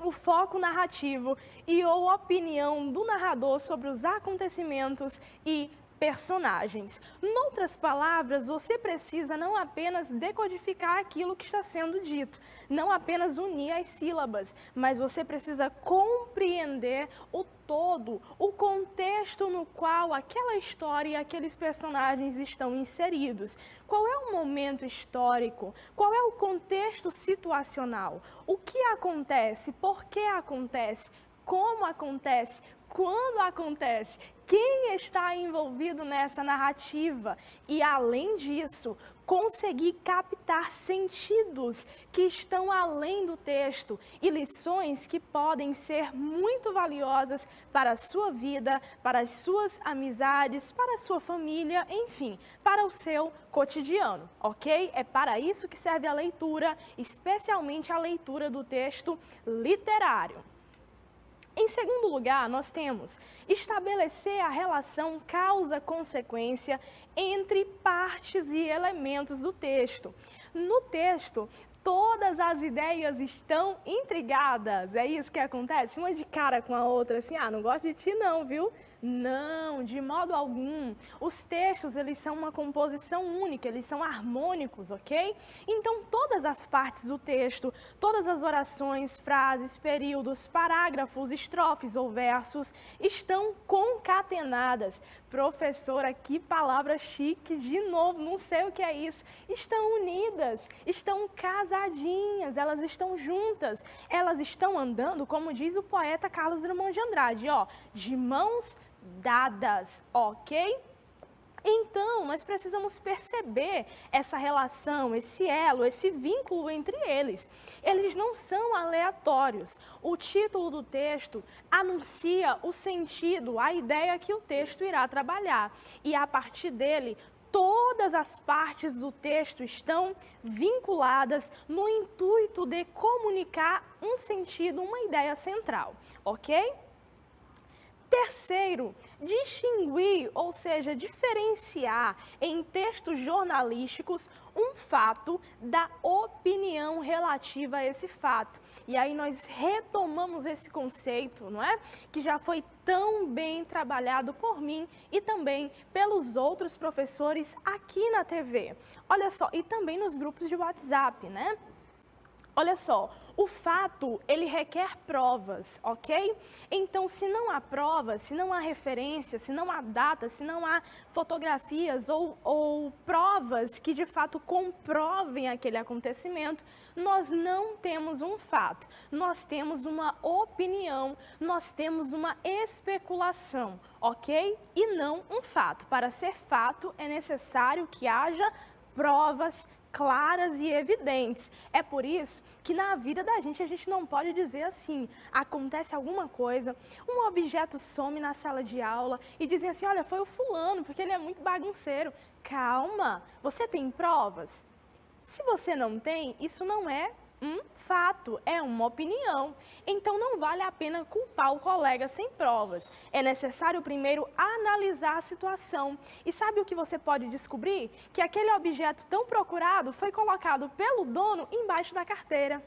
o foco narrativo e ou opinião do narrador sobre os acontecimentos e personagens. Noutras palavras, você precisa não apenas decodificar aquilo que está sendo dito, não apenas unir as sílabas, mas você precisa compreender o todo, o contexto no qual aquela história e aqueles personagens estão inseridos. Qual é o momento histórico? Qual é o contexto situacional? O que acontece? Por que acontece? Como acontece? Quando acontece? Quem está envolvido nessa narrativa? E, além disso, conseguir captar sentidos que estão além do texto e lições que podem ser muito valiosas para a sua vida, para as suas amizades, para a sua família, enfim, para o seu cotidiano, ok? É para isso que serve a leitura, especialmente a leitura do texto literário. Em segundo lugar, nós temos estabelecer a relação causa-consequência entre partes e elementos do texto. No texto, todas as ideias estão intrigadas. É isso que acontece? Uma de cara com a outra, assim, não gosto de ti não, viu? Não, de modo algum. Os textos, eles são uma composição única, eles são harmônicos, ok? Então, todas as partes do texto, todas as orações, frases, períodos, parágrafos, estrofes ou versos estão concatenadas. Professora, que palavra chique, de novo, não sei o que é isso. Estão unidas, estão casadinhas, elas estão juntas, elas estão andando, como diz o poeta Carlos Drummond de Andrade, de mãos dadas, ok? Então, nós precisamos perceber essa relação, esse elo, esse vínculo entre eles. Eles não são aleatórios. O título do texto anuncia o sentido, a ideia que o texto irá trabalhar. E a partir dele, todas as partes do texto estão vinculadas no intuito de comunicar um sentido, uma ideia central, ok? Terceiro, distinguir, ou seja, diferenciar em textos jornalísticos um fato da opinião relativa a esse fato. E aí nós retomamos esse conceito, não é? Que já foi tão bem trabalhado por mim e também pelos outros professores aqui na TV. Olha só, e também nos grupos de WhatsApp, né? Olha só, o fato, ele requer provas, ok? Então, se não há provas, se não há referência, se não há data, se não há fotografias ou provas que de fato comprovem aquele acontecimento, nós não temos um fato, nós temos uma opinião, nós temos uma especulação, ok? E não um fato. Para ser fato, é necessário que haja provas claras e evidentes. É por isso que na vida da gente a gente não pode dizer assim, acontece alguma coisa, um objeto some na sala de aula e dizem assim, olha, foi o fulano, porque ele é muito bagunceiro. Calma, você tem provas? Se você não tem, isso não é um fato, é uma opinião. Então não vale a pena culpar o colega sem provas. É necessário primeiro analisar a situação. E sabe o que você pode descobrir? Que aquele objeto tão procurado foi colocado pelo dono embaixo da carteira.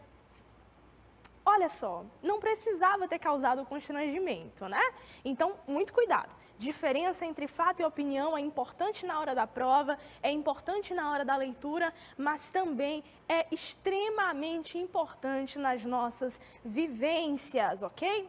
Olha só, não precisava ter causado constrangimento, né? Então, muito cuidado. Diferença entre fato e opinião é importante na hora da prova, é importante na hora da leitura, mas também é extremamente importante nas nossas vivências, ok?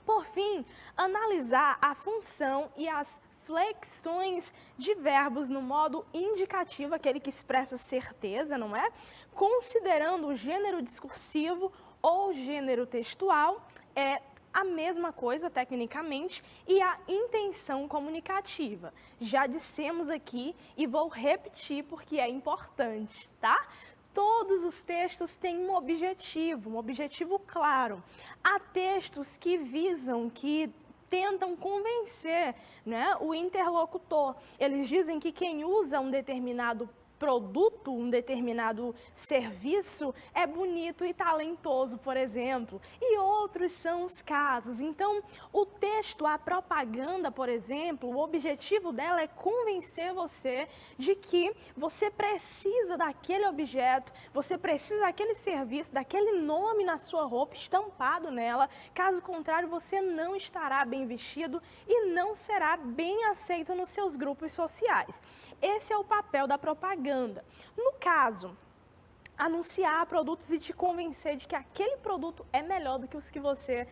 Por fim, analisar a função e as flexões de verbos no modo indicativo, aquele que expressa certeza, não é? Considerando o gênero discursivo ou gênero textual, é a mesma coisa tecnicamente, e a intenção comunicativa. Já dissemos aqui e vou repetir porque é importante, tá? Todos os textos têm um objetivo claro. Há textos que visam, que tentam convencer, né, o interlocutor. Eles dizem que quem usa um determinado produto, um determinado serviço, é bonito e talentoso, por exemplo. E outros são os casos. Então, o texto, a propaganda, por exemplo, o objetivo dela é convencer você de que você precisa daquele objeto, você precisa daquele serviço, daquele nome na sua roupa, estampado nela. Caso contrário, você não estará bem vestido e não será bem aceito nos seus grupos sociais. Esse é o papel da propaganda. No caso, anunciar produtos e te convencer de que aquele produto é melhor do que os que você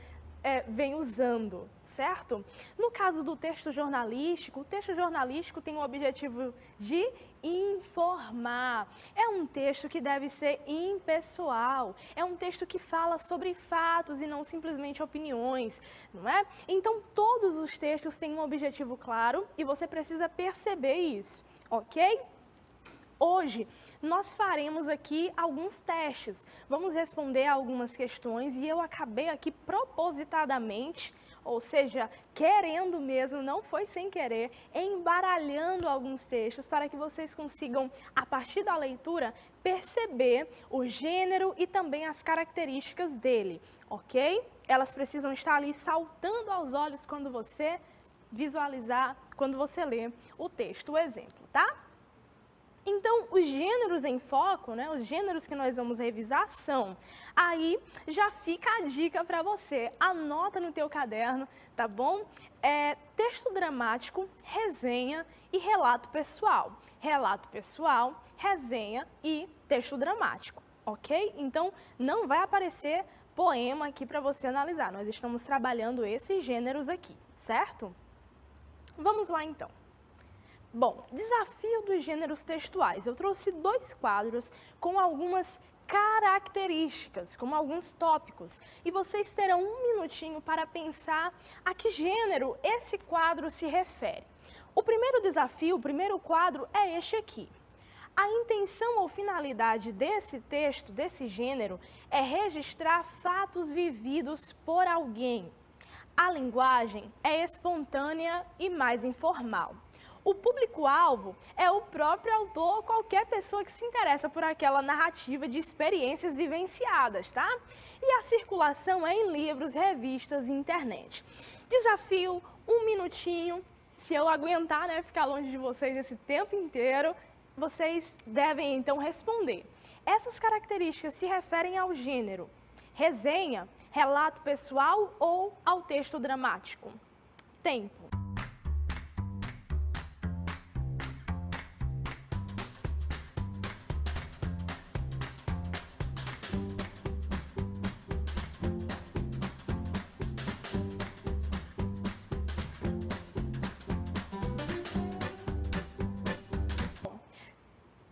vem usando, certo? No caso do texto jornalístico, o texto jornalístico tem o objetivo de informar. É um texto que deve ser impessoal, é um texto que fala sobre fatos e não simplesmente opiniões, não é? Então, todos os textos têm um objetivo claro e você precisa perceber isso, ok? Hoje, nós faremos aqui alguns testes, vamos responder algumas questões e eu acabei aqui propositadamente, ou seja, querendo mesmo, não foi sem querer, embaralhando alguns textos para que vocês consigam, a partir da leitura, perceber o gênero e também as características dele, ok? Elas precisam estar ali saltando aos olhos quando você visualizar, quando você lê o texto, o exemplo, tá? Então, os gêneros em foco, né, os gêneros que nós vamos revisar são, aí já fica a dica para você, anota no teu caderno, tá bom? Texto dramático, resenha e relato pessoal. Relato pessoal, resenha e texto dramático, ok? Então, não vai aparecer poema aqui para você analisar, nós estamos trabalhando esses gêneros aqui, certo? Vamos lá então. Bom, desafio dos gêneros textuais. Eu trouxe 2 quadros com algumas características, como alguns tópicos. E vocês terão 1 minutinho para pensar a que gênero esse quadro se refere. O primeiro desafio, o primeiro quadro é este aqui. A intenção ou finalidade desse texto, desse gênero, é registrar fatos vividos por alguém. A linguagem é espontânea e mais informal. O público-alvo é o próprio autor ou qualquer pessoa que se interessa por aquela narrativa de experiências vivenciadas, tá? E a circulação é em livros, revistas e internet. Desafio, 1 minutinho. Se eu aguentar, né, ficar longe de vocês esse tempo inteiro, vocês devem então responder. Essas características se referem ao gênero resenha, relato pessoal ou ao texto dramático? Tempo.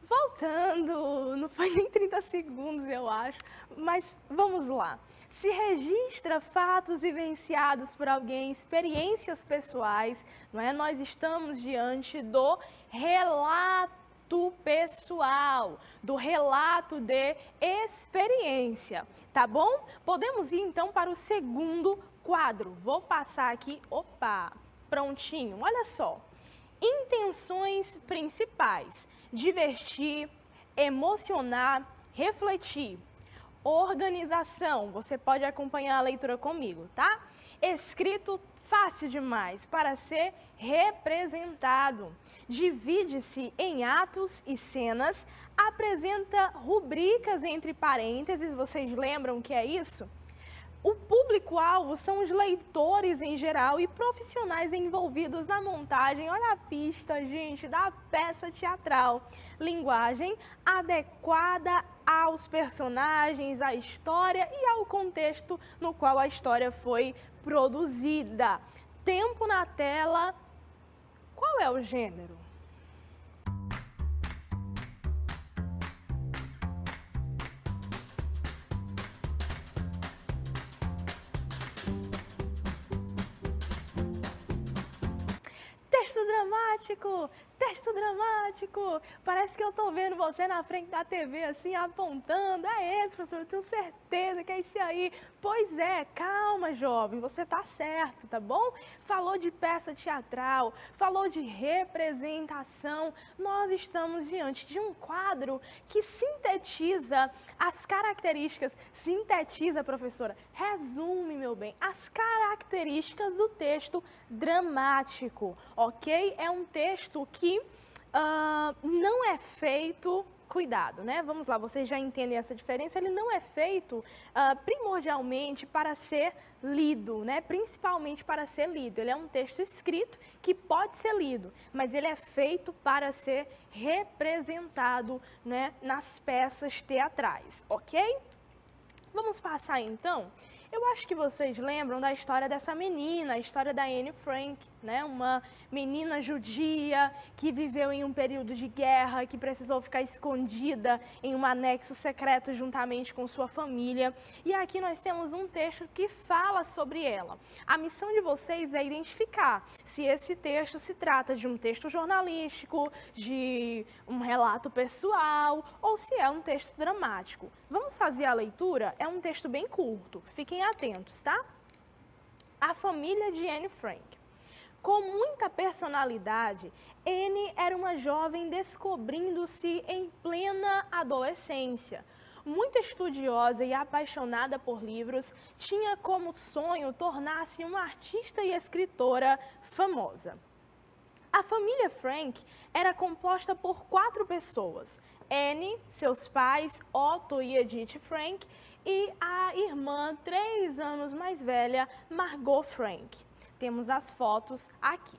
Voltando, não foi nem 30 segundos, eu acho, mas vamos lá. Se registra fatos vivenciados por alguém, experiências pessoais, não é? Nós estamos diante do relato pessoal, do relato de experiência, tá bom? Podemos ir então para o segundo quadro. Vou passar aqui, opa, prontinho, olha só. Intenções principais: divertir, emocionar, refletir. Organização, você pode acompanhar a leitura comigo, tá? Escrito fácil demais para ser representado. Divide-se em atos e cenas, apresenta rubricas entre parênteses, vocês lembram o que é isso? O público-alvo são os leitores em geral e profissionais envolvidos na montagem, olha a pista, gente, da peça teatral. Linguagem adequada aos personagens, à história e ao contexto no qual a história foi produzida. Tempo na tela, qual é o gênero? Texto dramático! Texto dramático! Parece que eu tô vendo você na frente da TV, assim, apontando. É esse, professor, eu tenho certeza que é esse aí. Pois é, calma, jovem, você tá certo, tá bom? Falou de peça teatral, falou de representação. Nós estamos diante de um quadro que sintetiza as características, sintetiza, professora, resume, meu bem, as características do texto dramático, ok? É um texto que não é feito, cuidado, né? Vamos lá, vocês já entendem essa diferença, ele não é feito primordialmente para ser lido, né? Principalmente para ser lido. Ele é um texto escrito que pode ser lido, mas ele é feito para ser representado, né, nas peças teatrais, ok? Vamos passar então. Eu acho que vocês lembram da história dessa menina, a história da Anne Frank, né? Uma menina judia que viveu em um período de guerra, que precisou ficar escondida em um anexo secreto juntamente com sua família. E aqui nós temos um texto que fala sobre ela. A missão de vocês é identificar se esse texto se trata de um texto jornalístico, de um relato pessoal ou se é um texto dramático. Vamos fazer a leitura? É um texto bem curto. Fiquem atentos, tá? A família de Anne Frank. Com muita personalidade, Anne era uma jovem descobrindo-se em plena adolescência. Muito estudiosa e apaixonada por livros, tinha como sonho tornar-se uma artista e escritora famosa. A família Frank era composta por 4 pessoas. Anne, seus pais, Otto e Edith Frank, e a irmã 3 anos mais velha, Margot Frank. Temos as fotos aqui.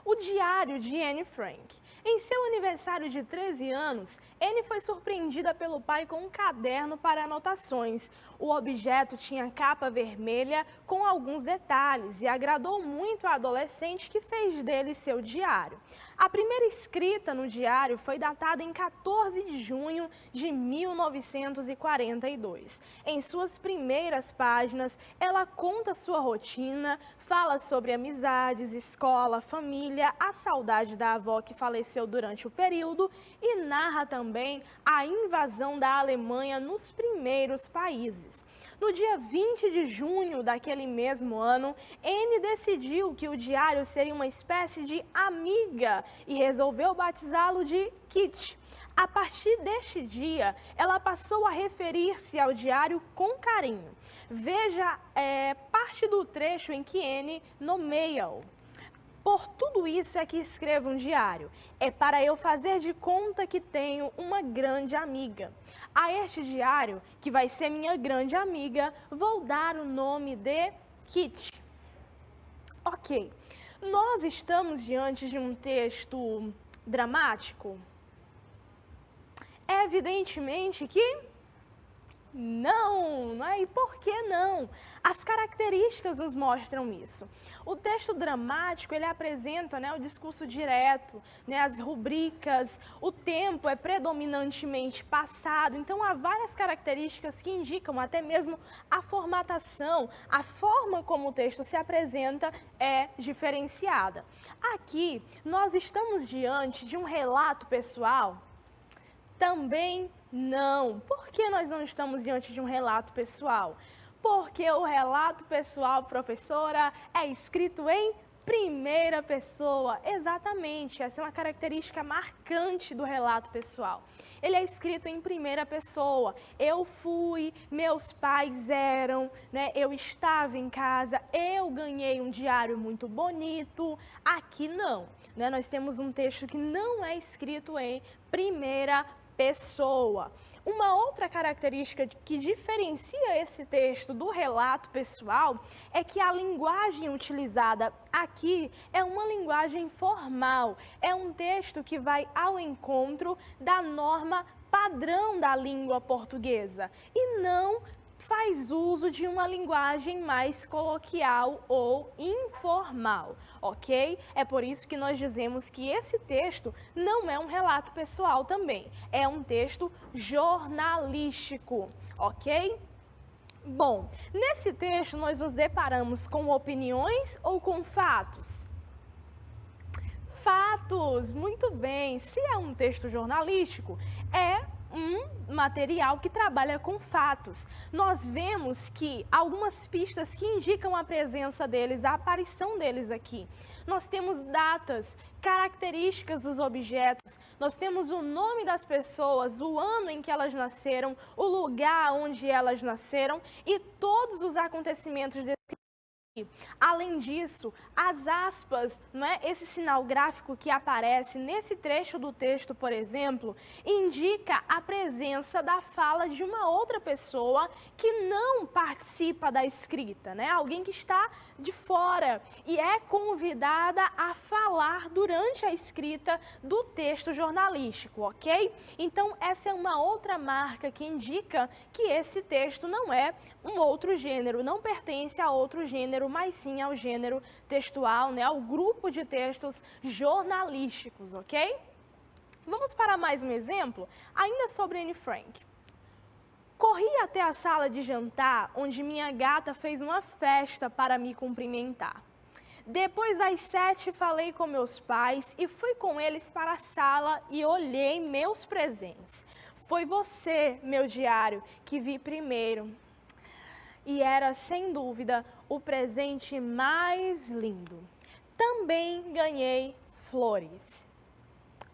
O diário de Anne Frank. Em seu aniversário de 13 anos, Anne foi surpreendida pelo pai com um caderno para anotações. O objeto tinha capa vermelha com alguns detalhes e agradou muito a adolescente, que fez dele seu diário. A primeira escrita no diário foi datada em 14 de junho de 1942. Em suas primeiras páginas, ela conta sua rotina, fala sobre amizades, escola, família, a saudade da avó que faleceu durante o período e narra também a invasão da Alemanha nos primeiros países. No dia 20 de junho daquele mesmo ano, Anne decidiu que o diário seria uma espécie de amiga e resolveu batizá-lo de Kit. A partir deste dia, ela passou a referir-se ao diário com carinho. Veja parte do trecho em que Anne nomeia-o. Por tudo isso é que escrevo um diário. É para eu fazer de conta que tenho uma grande amiga. A este diário, que vai ser minha grande amiga, vou dar o nome de Kit. Ok, nós estamos diante de um texto dramático? Evidentemente que não é? E por que não? As características nos mostram isso. O texto dramático, ele apresenta, o discurso direto, as rubricas, o tempo é predominantemente passado, então há várias características que indicam até mesmo a formatação, a forma como o texto se apresenta é diferenciada. Aqui, nós estamos diante de um relato pessoal? Também não. Por que nós não estamos diante de um relato pessoal? Porque o relato pessoal, professora, é escrito em primeira pessoa. Exatamente, essa é uma característica marcante do relato pessoal. Ele é escrito em primeira pessoa. Eu fui, meus pais eram, eu estava em casa, eu ganhei um diário muito bonito. Aqui não, nós temos um texto que não é escrito em primeira pessoa. Uma outra característica que diferencia esse texto do relato pessoal é que a linguagem utilizada aqui é uma linguagem formal. É um texto que vai ao encontro da norma padrão da língua portuguesa e não faz uso de uma linguagem mais coloquial ou informal, ok? É por isso que nós dizemos que esse texto não é um relato pessoal também, é um texto jornalístico, ok? Bom, nesse texto nós nos deparamos com opiniões ou com fatos? Fatos, muito bem. Se é um texto jornalístico, é um material que trabalha com fatos. Nós vemos que algumas pistas que indicam a presença deles, a aparição deles aqui. Nós temos datas, características dos objetos, nós temos o nome das pessoas, o ano em que elas nasceram, o lugar onde elas nasceram e todos os acontecimentos desse. Além disso, as aspas, esse sinal gráfico que aparece nesse trecho do texto, por exemplo, indica a presença da fala de uma outra pessoa que não participa da escrita, alguém que está de fora e é convidada a falar durante a escrita do texto jornalístico, ok? Então, essa é uma outra marca que indica que esse texto não é um outro gênero, não pertence a outro gênero, mas sim ao gênero textual, ao grupo de textos jornalísticos, ok? Vamos para mais um exemplo, ainda sobre Anne Frank. Corri até a sala de jantar, onde minha gata fez uma festa para me cumprimentar. Depois das 7, falei com meus pais e fui com eles para a sala e olhei meus presentes. Foi você, meu diário, que vi primeiro. E era, sem dúvida, o presente mais lindo. Também ganhei flores.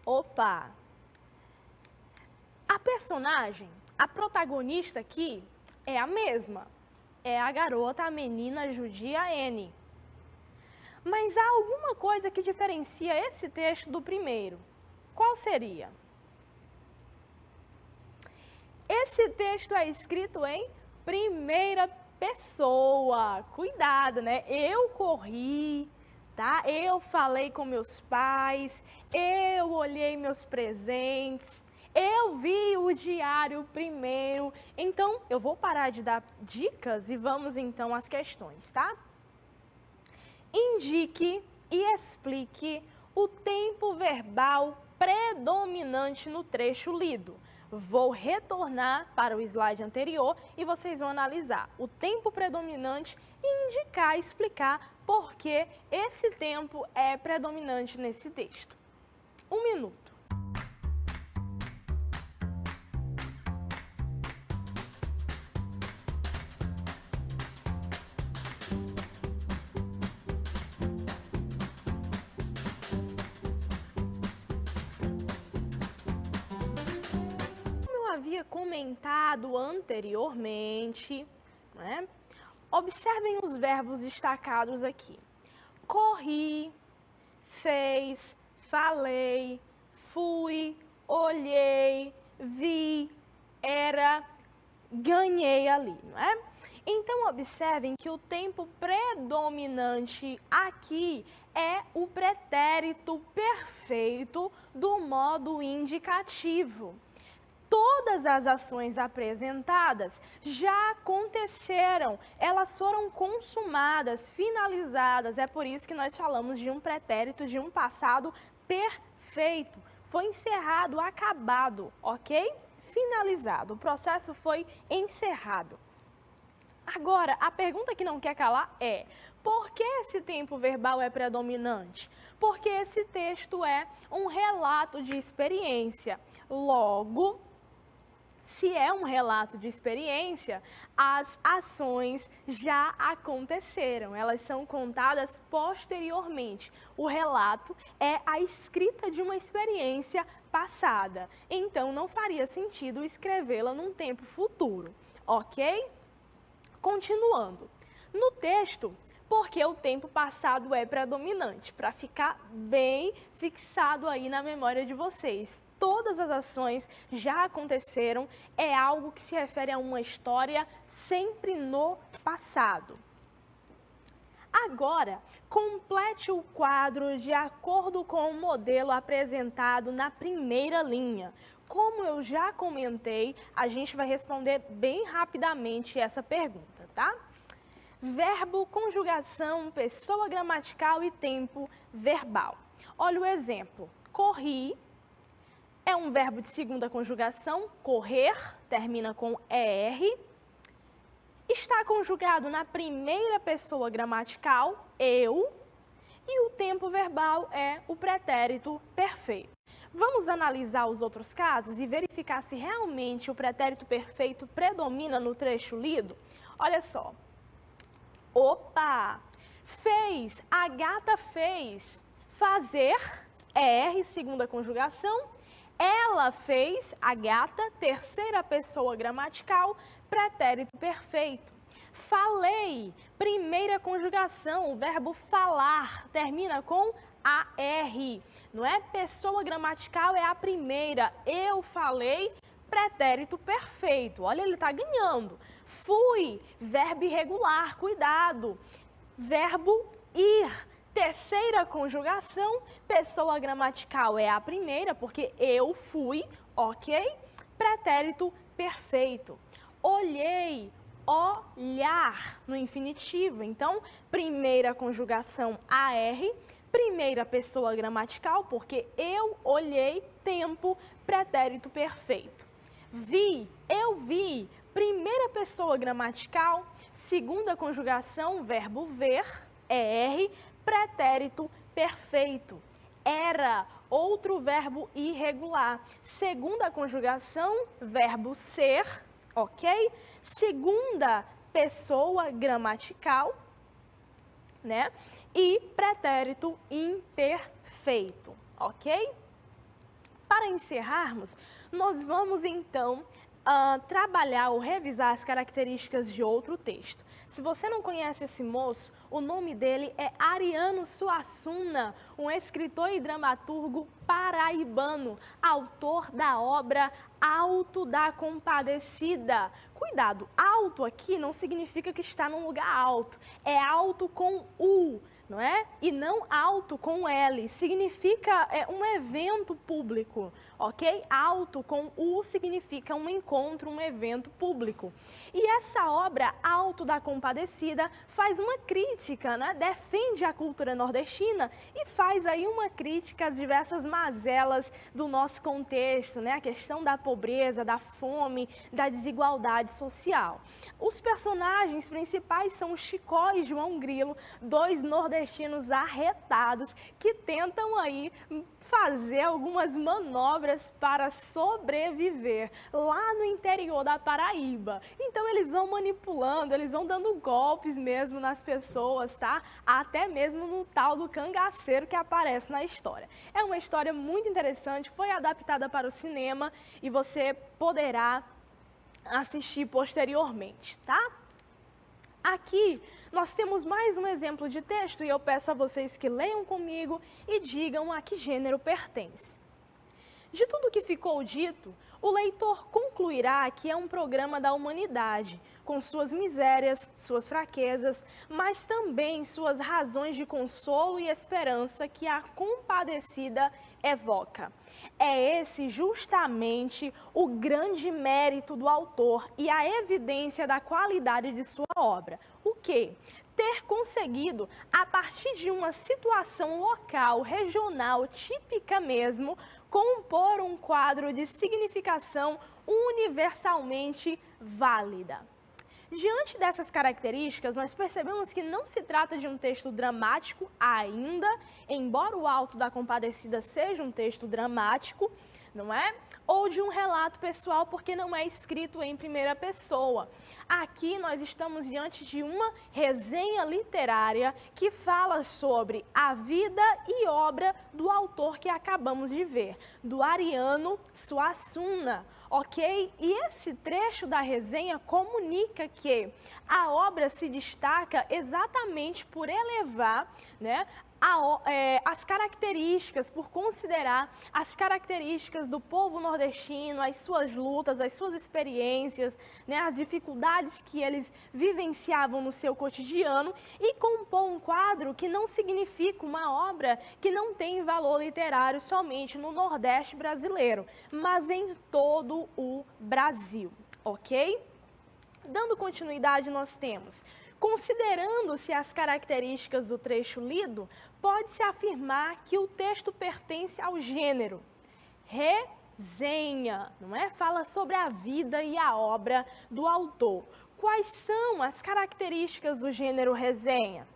Opa! A personagem, a protagonista aqui, é a mesma. É a garota, a menina judia Anne. Mas há alguma coisa que diferencia esse texto do primeiro. Qual seria? Esse texto é escrito em primeira pessoa. Cuidado, né? Eu corri, tá? Eu falei com meus pais, eu olhei meus presentes, eu vi o diário primeiro. Então, eu vou parar de dar dicas e vamos então às questões, tá? Indique e explique o tempo verbal predominante no trecho lido. Vou retornar para o slide anterior e vocês vão analisar o tempo predominante e indicar, explicar por que esse tempo é predominante nesse texto. 1 minuto. Havia comentado anteriormente, né? Observem os verbos destacados aqui. Corri, fez, falei, fui, olhei, vi, era, ganhei ali, não é? Então, observem que o tempo predominante aqui é o pretérito perfeito do modo indicativo. Todas as ações apresentadas já aconteceram, elas foram consumadas, finalizadas. É por isso que nós falamos de um pretérito de um passado perfeito. Foi encerrado, acabado, ok? Finalizado, o processo foi encerrado. Agora, a pergunta que não quer calar é: por que esse tempo verbal é predominante? Porque esse texto é um relato de experiência. Logo, se é um relato de experiência, as ações já aconteceram, elas são contadas posteriormente. O relato é a escrita de uma experiência passada, então não faria sentido escrevê-la num tempo futuro, ok? Continuando. No texto, porque o tempo passado é predominante, para ficar bem fixado aí na memória de vocês. Todas as ações já aconteceram, é algo que se refere a uma história sempre no passado. Agora, complete o quadro de acordo com o modelo apresentado na primeira linha. Como eu já comentei, a gente vai responder bem rapidamente essa pergunta, tá? Verbo, conjugação, pessoa gramatical e tempo verbal. Olha o exemplo. Corri é um verbo de segunda conjugação, correr, termina com ER. Está conjugado na primeira pessoa gramatical, eu, e o tempo verbal é o pretérito perfeito. Vamos analisar os outros casos e verificar se realmente o pretérito perfeito predomina no trecho lido? Olha só. Opa! Fez, a gata fez. Fazer, ER, segunda conjugação. Ela fez, a gata, terceira pessoa gramatical, pretérito perfeito. Falei, primeira conjugação, o verbo falar, termina com AR, não é? Pessoa gramatical é a primeira, eu falei, pretérito perfeito, olha, ele está ganhando. Fui, verbo irregular, cuidado. Verbo ir, terceira conjugação, pessoa gramatical é a primeira, porque eu fui, ok? Pretérito perfeito. Olhei, olhar, no infinitivo. Então, primeira conjugação AR, primeira pessoa gramatical, porque eu olhei, tempo, pretérito perfeito. Vi, eu vi, primeira pessoa gramatical, segunda conjugação, verbo ver, ER, pretérito perfeito. Era, outro verbo irregular. Segunda conjugação, verbo ser, ok? Segunda pessoa gramatical, né? E pretérito imperfeito, ok? Para encerrarmos, nós vamos então trabalhar ou revisar as características de outro texto. Se você não conhece esse moço, o nome dele é Ariano Suassuna, um escritor e dramaturgo paraibano, autor da obra Alto da Compadecida. Cuidado, alto aqui não significa que está num lugar alto, é alto com U, não é? E não alto com L, significa um evento público, ok? Alto com U significa um encontro, um evento público. E essa obra, Alto da Compadecida, faz uma crítica, né? Defende a cultura nordestina e faz aí uma crítica às diversas mazelas do nosso contexto, né? A questão da pobreza, da fome, da desigualdade social. Os personagens principais são o Chicó e João Grilo, dois nordestinos arretados que tentam aí fazer algumas manobras para sobreviver lá no interior da Paraíba. Então eles vão manipulando, eles vão dando golpes mesmo nas pessoas, tá? Até mesmo no tal do cangaceiro que aparece na história. É uma história muito interessante, foi adaptada para o cinema e você poderá assistir posteriormente, tá? Aqui nós temos mais um exemplo de texto e eu peço a vocês que leiam comigo e digam a que gênero pertence. De tudo que ficou dito, o leitor concluirá que é um programa da humanidade, com suas misérias, suas fraquezas, mas também suas razões de consolo e esperança que a Compadecida evoca. É esse justamente o grande mérito do autor e a evidência da qualidade de sua obra. O quê? Ter conseguido, a partir de uma situação local, regional, típica mesmo, compor um quadro de significação universalmente válida. Diante dessas características, nós percebemos que não se trata de um texto dramático ainda, embora o Alto da Compadecida seja um texto dramático, não é? Ou de um relato pessoal, porque não é escrito em primeira pessoa. Aqui nós estamos diante de uma resenha literária que fala sobre a vida e obra do autor que acabamos de ver, do Ariano Suassuna, ok? E esse trecho da resenha comunica que a obra se destaca exatamente por elevar, né, as características, por considerar as características do povo nordestino, as suas lutas, as suas experiências, né, as dificuldades que eles vivenciavam no seu cotidiano e compor um quadro que não significa uma obra que não tem valor literário somente no Nordeste brasileiro, mas em todo o Brasil, ok? Dando continuidade, nós temos: considerando-se as características do trecho lido, pode-se afirmar que o texto pertence ao gênero resenha, não é? Fala sobre a vida e a obra do autor. Quais são as características do gênero resenha?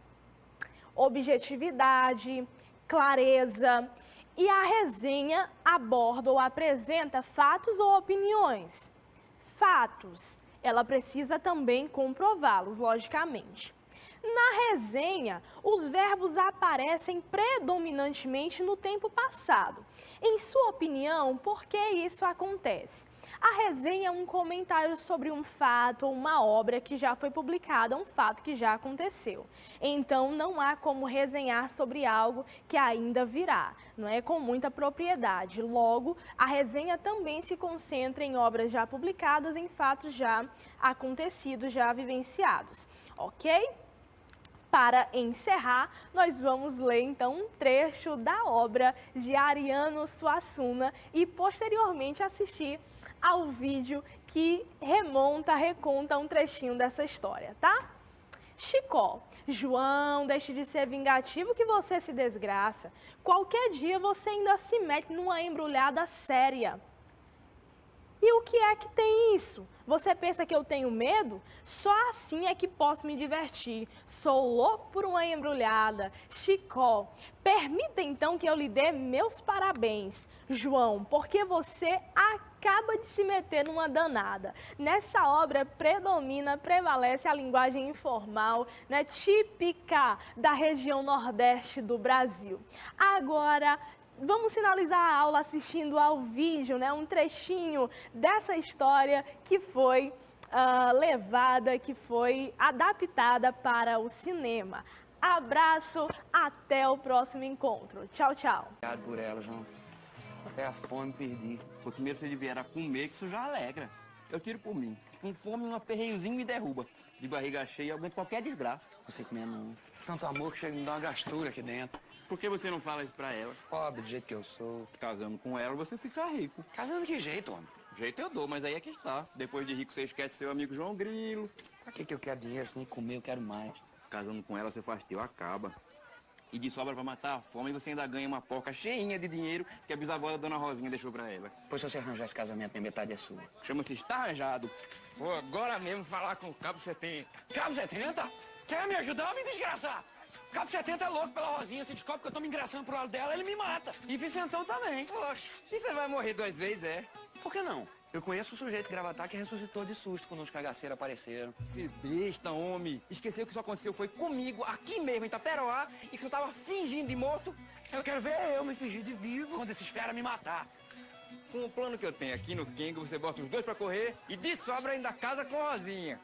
Objetividade, clareza. E a resenha aborda ou apresenta fatos ou opiniões? Fatos. Ela precisa também comprová-los, logicamente. Na resenha, os verbos aparecem predominantemente no tempo passado. Em sua opinião, por que isso acontece? A resenha é um comentário sobre um fato ou uma obra que já foi publicada, um fato que já aconteceu. Então, não há como resenhar sobre algo que ainda virá, não é? Com muita propriedade. Logo, a resenha também se concentra em obras já publicadas, em fatos já acontecidos, já vivenciados, ok? Para encerrar, nós vamos ler então um trecho da obra de Ariano Suassuna e posteriormente assistir ao vídeo que reconta um trechinho dessa história, tá? Chicó: João, deixe de ser vingativo que você se desgraça. Qualquer dia você ainda se mete numa embrulhada séria. E o que é que tem isso? Você pensa que eu tenho medo? Só assim é que posso me divertir. Sou louco por uma embrulhada. Chicó: permita então que eu lhe dê meus parabéns. João: porque você acaba de se meter numa danada. Nessa obra prevalece a linguagem informal, né, típica da região nordeste do Brasil. Agora, vamos finalizar a aula assistindo ao vídeo, né? Um trechinho dessa história que foi levada, que foi adaptada para o cinema. Abraço, até o próximo encontro. Tchau, tchau. Obrigado por ela, João. Até a fome perdi. Pô, primeiro se ele vier a comer, que isso já alegra. Eu tiro por mim. Com fome, um aperreiozinho me derruba. De barriga cheia, eu aguento qualquer desgraça. Você comer não. Tanto amor que chega a me dar uma gastura aqui dentro. Por que você não fala isso pra ela? Pobre do jeito que eu sou. Casando com ela, você fica rico. Casando que jeito, homem? Jeito eu dou, mas aí é que está. Depois de rico, você esquece seu amigo João Grilo. Pra que eu quero dinheiro? Se nem comer, eu quero mais. Casando com ela, você faz teu acaba. E de sobra pra matar a fome, você ainda ganha uma porca cheinha de dinheiro que a bisavó da Dona Rosinha deixou pra ela. Pois se você arranjar esse casamento, minha metade é sua. Chama-se Está Arranjado. Vou agora mesmo falar com o Cabo 70. Cabo 70? Quer me ajudar ou me desgraçar? Cabo 70 é louco pela Rosinha. Se descobre que eu tô me engraçando pro lado dela, ele me mata. E Vicentão também. Poxa, e você vai morrer 2 vezes, é? Por que não? Eu conheço o sujeito gravatar que ressuscitou de susto quando os cagaceiros apareceram. Esse besta, homem. Esqueceu que isso aconteceu foi comigo, aqui mesmo, em Taperoá, e que eu tava fingindo de morto. Eu quero ver eu me fingir de vivo quando esses fera me matar. Com o plano que eu tenho aqui no Kengo, você bota os dois pra correr e de sobra ainda casa com Rosinha.